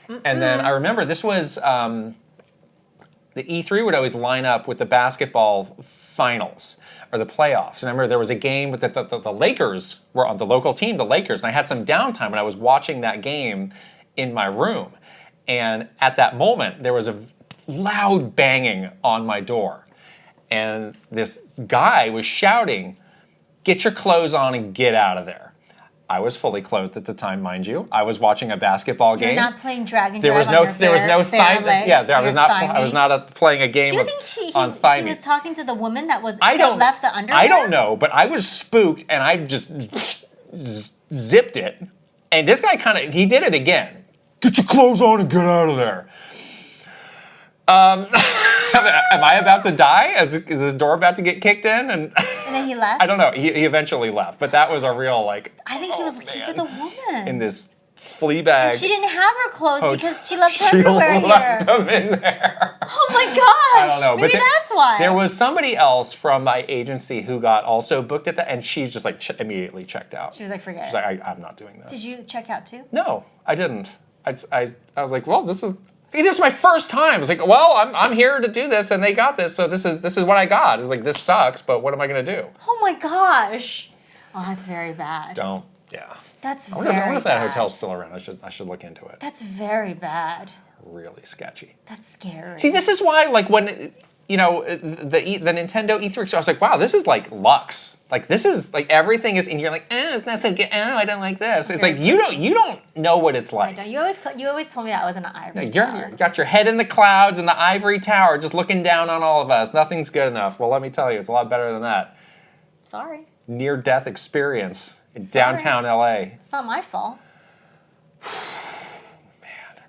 And then I remember this was, the E3 would always line up with the basketball finals or the playoffs. And I remember there was a game with the Lakers were on, the local team, the Lakers, and I had some downtime and I was watching that game in my room. And at that moment, there was a loud banging on my door. And this guy was shouting, "Get your clothes on and get out of there." I was fully clothed at the time, mind you. I was watching a basketball game. You're not playing drag and there was drive no, on your there was no thigh. legs. Yeah, I was not playing a game. Do you think on thigh he meat. was talking to the woman that left the underwear? I don't know, but I was spooked and I just zipped it. And this guy he did it again. "Get your clothes on and get out of there." Am I about to die? Is this door about to get kicked in? And then he left? I don't know. He eventually left. But that was a real, like, I think he was looking for the woman. in this flea bag. And she didn't have her clothes because she left her underwear She left them in there. Oh my gosh. I don't know. Maybe that's why. There was somebody else from my agency who got also booked at that, and she's just like immediately checked out. She was like, forget it. She's like, I'm not doing this. Did you check out too? No, I didn't. I was like, well, this is my first time. I was like, well, I'm here to do this, and they got this, so this is what I got. It's like, this sucks, but what am I gonna do? Oh my gosh. Oh, that's very bad. Yeah. That's I very bad. wonder if that hotel's still around. I should look into it. That's very bad. Really sketchy. That's scary. See, this is why, like, when, you know, the Nintendo E3, so I was like, wow, this is like luxe. Like, this is, like, everything is, and you're like, it's not so good, I don't like this. It's like, you don't know what it's like. I don't. You always told me that I was in an ivory tower. You got your head in the clouds in the ivory tower just looking down on all of us. Nothing's good enough. Well, let me tell you, it's a lot better than that. Sorry. Near-death experience in downtown LA. It's not my fault.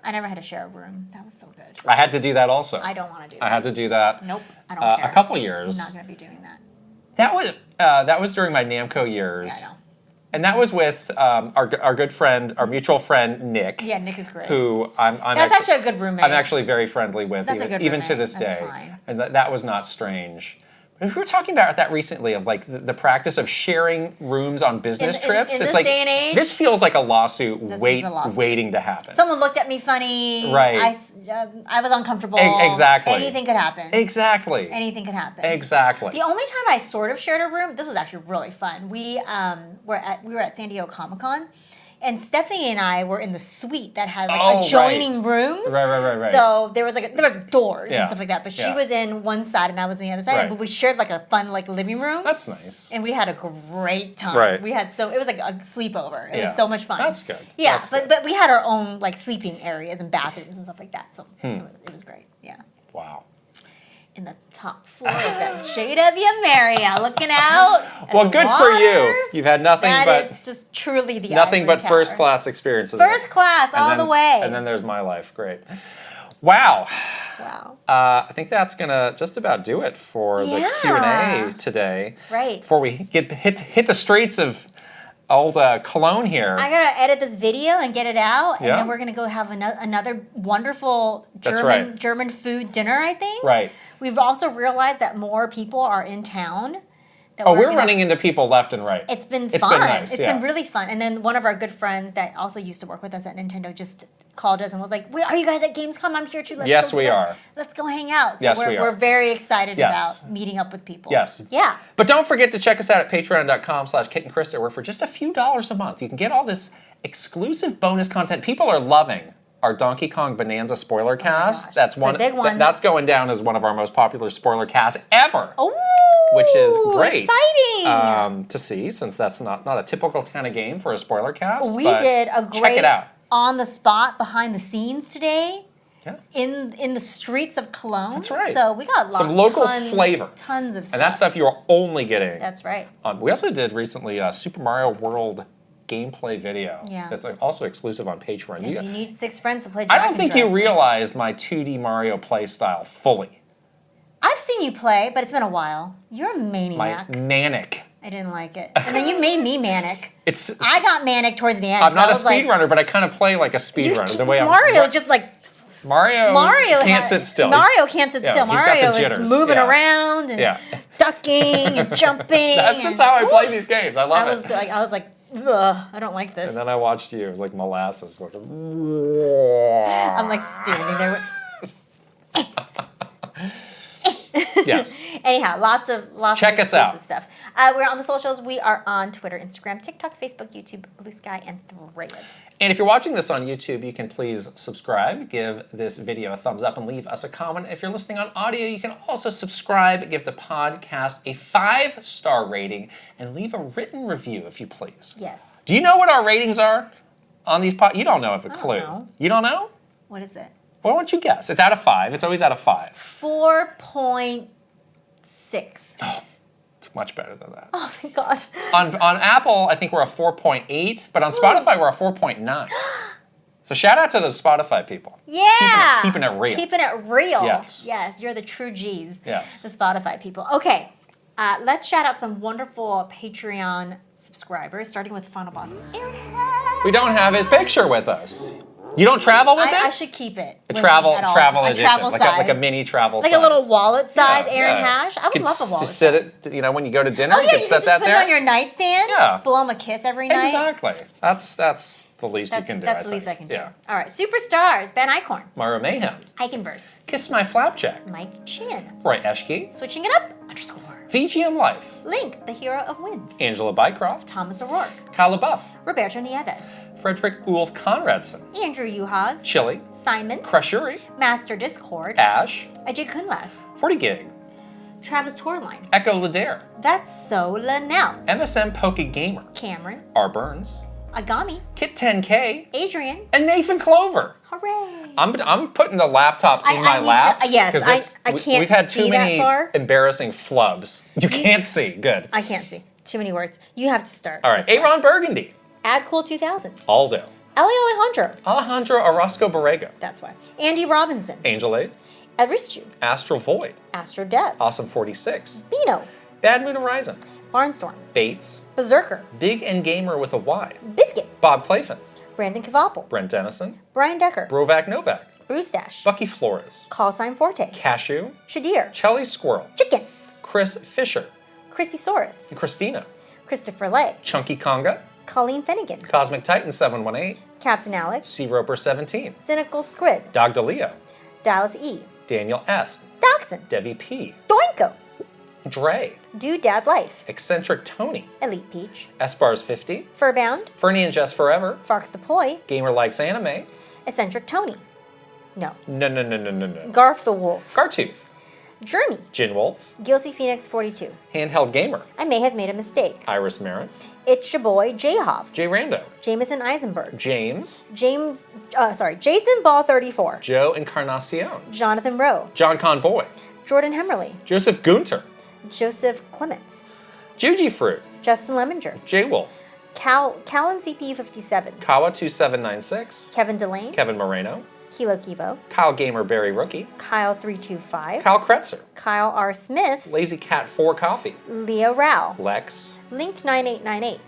I never had to share a room. That was so good. I had to do that also. I don't want to do that. I had to do that. Nope, I don't care. A couple years. I'm not going to be doing that. That was during my Namco years. Yeah, I know. And that was with our good friend, our mutual friend, Nick. Yeah, Nick is great. Who That's actually a good roommate. I'm actually very friendly with, even to this day. Fine. And that was not strange. We were talking about that recently, of like the practice of sharing rooms on business trips. In it's this like, day and age, this feels like a lawsuit, waiting to happen. Someone looked at me funny. Right. I was uncomfortable. Exactly. Anything could happen. Exactly. Anything could happen. Exactly. The only time I sort of shared a room, this was actually really fun. We were at San Diego Comic-Con. And Stephanie and I were in the suite that had like adjoining rooms. Right. So there was doors and stuff like that. But she Yeah. was in one side and I was in the other side. Right. But we shared like a fun like living room. That's nice. And we had a great time. Right. We had it was like a sleepover. It Yeah. was so much fun. That's good. Yeah, That's but we had our own like sleeping areas and bathrooms and stuff like that. So it was great. Yeah. Wow. In the top floor of that JW Marriott, looking out. Well, good for you. You've had nothing That but is just truly the nothing ivory but tower. first class experiences. First class all the way. And then there's my life. Great. Wow. Wow. I think that's gonna just about do it for the Q&A today. Right. Before we hit the streets of old Cologne here. I gotta edit this video and get it out, and Yeah. then we're gonna go have another wonderful That's right. German food dinner. I think. Right. We've also realized that more people are in town. We're running into people left and right. It's been fun. It's been nice, It's been really fun. And then one of our good friends that also used to work with us at Nintendo just called us and was like, "Wait, are you guys at Gamescom? I'm here too. Yes, we are. Let's go hang out." So Yes, we are. we're very excited Yes. about meeting up with people. Yes. Yeah. But don't forget to check us out at patreon.com/KitandKrysta, where for just a few dollars a month, you can get all this exclusive bonus content. People are loving our Donkey Kong Bonanza spoiler cast. gosh. That's It's a big one. That's going down as one of our most popular spoiler casts ever. Oh, which is great. Exciting. To see, since that's not a typical kind of game for a spoiler cast. We but did a check great it out. on the spot behind the scenes today. Yeah. In the streets of Cologne. That's right. So we got Some local flavor. Tons of stuff. And that stuff you're only getting. That's right. We also did recently Super Mario World gameplay video. Yeah. That's like also exclusive on Patreon. If you need 6 friends to play I Dragon don't think you Dragon. realized my 2D Mario play style fully. I've seen you play, but it's been a while. You're a My maniac. manic. I didn't like it. And then you made me manic. It's. I got manic towards the end. I'm not a I was like, speedrunner, but I kind of play like a speedrunner. The way Mario's just like Mario can't sit still. Mario can't sit Yeah, still. he's got the Mario is jitters, moving yeah. around and Yeah. ducking and jumping. That's just and, how I play Oof. these games. I love I it. was like, ugh, I don't like this. And then I watched you. It was like molasses. Like, I'm like standing there. yes. Anyhow, lots of Check us out. exclusive stuff. We're on the socials. We are on Twitter, Instagram, TikTok, Facebook, YouTube, Blue Sky, and Threads. And if you're watching this on YouTube, you can please subscribe, give this video a thumbs up, and leave us a comment. If you're listening on audio, you can also subscribe, give the podcast a 5-star rating, and leave a written review if you please. Yes. Do you know what our ratings are on these You don't know if a clue. know. You don't know? What is it? Why don't you guess? It's out of 5. It's always out of 5. 4.6. Oh, it's much better than that. Oh my god. On Apple, I think we're a 4.8, but on Spotify, we're a 4.9. So shout out to the Spotify people. Yeah. Keeping it real. Keeping it real. Yes. Yes, you're the true G's. Yes. The Spotify people. Okay. Let's shout out some wonderful Patreon subscribers, starting with Final Boss Aaron. We don't have his picture with us. You don't travel with it? I should keep it. A with me travel at all travel times. edition, A travel like size. like a mini travel Like size. a little wallet size Yeah, Aaron yeah. Hash. I would You love a could wallet sit size. it, when you go to dinner, Oh you yeah, could you set can just that put there. it on your nightstand. Yeah. Blow him a kiss every night. Exactly. That's the least you can do. That's the least I can do. Yeah. All right, superstars. Ben Eichhorn, Mario Mayhem. Iconverse, Kiss My Flapjack. Mike Chin, Roy Eschke. Switching It Up _ VGM Life. Link, the hero of wins. Angela Bycroft. Thomas O'Rourke, Kyle LaBeouf. Roberto Nieves, Frederick Ulf Conradson. Andrew Uhas, Chili. Simon, Crushuri. Master Discord, Ash. Ajay Kunlas, 40 Gig. Travis Torline, Echo Ledare. That's So Linnell, MSM Poke Gamer. Cameron, R. Burns. Agami, Kit 10K. Adrian, And Nathan Clover. hooray! I'm putting the laptop in my need lap. to- yes, 'cause I can't We've had see too that many far. embarrassing flubs. You can't see. Good. I can't see. Too many words. You have to start. All right. this way. Aaron Burgundy. Add Cool 2000. Aldo. Ellie Alejandro. Alejandro Orozco Borrego. That's why. Andy Robinson. Angel Aid. Edristu. Astral Void. Astro Dev. Awesome 46. Bino. Bad Moon Horizon. Barnstorm. Bates. Berserker. Big and Gamer with a Y. Biscuit. Bob Clayfin. Brandon Kavapel. Brent Dennison. Brian Decker. Brovac Novak. Brewstash. Bucky Flores. Call Sign Forte. Cashew. Shadir. Chelly Squirrel. Chicken. Chris Fisher. Crispy Saurus. And Christina. Christopher Lay. Chunky Conga. Colleen Finnegan. Cosmic Titan 718. Captain Alex. C Roper 17. Cynical Squid. Dog DeLeo. Dallas E. Daniel S. Dachshund. Debbie P. Doinko. Dre. Dude Dad Life. Eccentric Tony. Elite Peach. Espars 50. Furbound. Fernie and Jess Forever. Fox the Poi. Gamer Likes Anime. Eccentric Tony. No. No. Garth the Wolf. Gartooth. Journey. Gin Wolf. Guilty Phoenix 42. Handheld Gamer. I may have made a mistake. Iris Merritt. It's your boy, Jayhoff. Jay Rando. Jameson Eisenberg. James. Jason Ball 34. Joe Encarnacion. Jonathan Rowe. John Conboy. Jordan Hemmerly. Joseph Gunter. Joseph Clements. Juji Fruit. Justin Lemminger. J Wolf. Callan CPU 57. Kawa 2796. Kevin Delane. Kevin Moreno. Kilo Kibo. Kyle Gamer Berry Rookie. Kyle 325. Kyle Kretzer. Kyle R. Smith. Lazy Cat 4 Coffee. Leo Rao. Lex. Link 9898.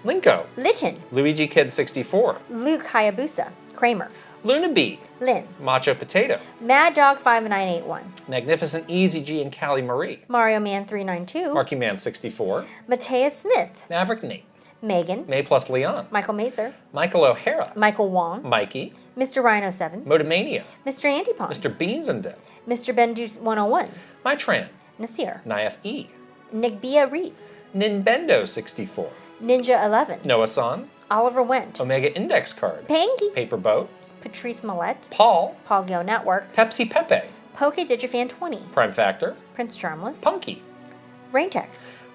Linko. Litton. Luigi Kid 64. Luke Hayabusa. Kramer. Luna Bee. Lynn. Macho Potato. Mad Dog 5981. Magnificent Easy G and Callie Marie. Mario Man 392. Marky Man 64. Mateus Smith. Maverick Nate. Megan. May plus Leon. Michael Mazer. Michael O'Hara. Michael Wong. Mikey. Mr. Rhino 7. Motomania. Mr. Andy Pond. Mr. Beans and Dip. Mr. Bendu 101. Mytran. Nasir. Niaf E. Nigbia Reeves. Ninbendo 64. Ninja 11. Noah San. Oliver Wendt. Omega Index Card. Panky. Paper Boat. Patrice Millette. Paul. Paul Go Network. Pepsi Pepe. Poke Digifan 20. Prime Factor. Prince Charmless. Punky. Raintech.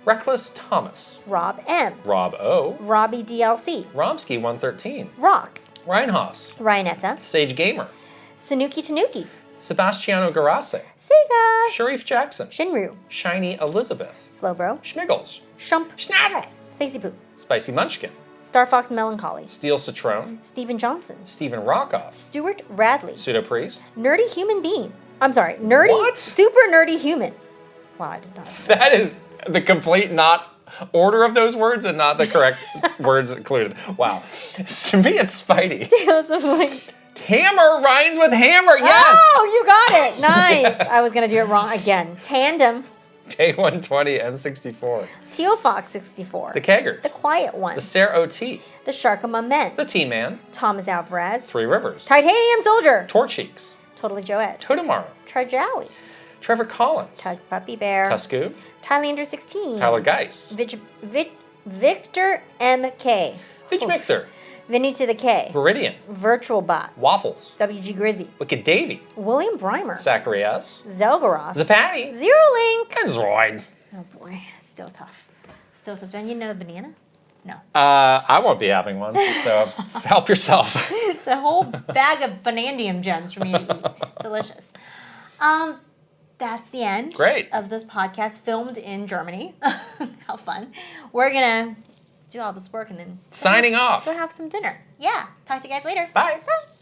Reckless Thomas. Rob M. Rob O. Robbie DLC. Romsky 113. Rocks. Reinhaus. Ryanetta. Sage Gamer. Sanuki Tanuki. Sebastiano Garase. Sega. Sharif Jackson. Shinru. Shiny Elizabeth. Slowbro. Schmiggles. Shump. Schnazzle. Spacey Poo. Spicy Munchkin. Star Fox Melancholy. Steel Citrone. Stephen Johnson. Stephen Rockoff. Stuart Radley. Pseudo Priest. Nerdy Human Being. I'm sorry, nerdy, What? super nerdy human. Wow, I did not. That is the complete not order of those words and not the correct words included. Wow. To me, it's Spidey. Tales of Link. Hammer rhymes with hammer. Yes. Oh, you got it. Nice. Yes. I was going to do it wrong again. Tandem. Day 120 M64. Teal Fox 64. The Keggers. The Quiet One. The Sarah O.T. The Sharkama Men. The T-Man. Thomas Alvarez. Three Rivers. Titanium Soldier. Torcheeks. Totally Joette. Totemaro. Trajowie. Trevor Collins. Tugs Puppy Bear. Tuscoo. Tylander 16. Tyler Geis. Victor M.K. Vitch Victor. Vinny to the K. Viridian. Virtual Bot. Waffles. WG Grizzy. Wicked Davy. William Breimer. Zachary S. Zelgaroth. Zapatty. Zero Link. And Zoid. Oh boy, still tough. Still tough. Don't you need another banana? No. I won't be having one, so help yourself. It's a whole bag of banandium gems for me to eat. Delicious. That's the end. Great. Of this podcast filmed in Germany. How fun. We're going to do all this work and then Signing off. Go have some dinner. Yeah. Talk to you guys later. Bye. Bye.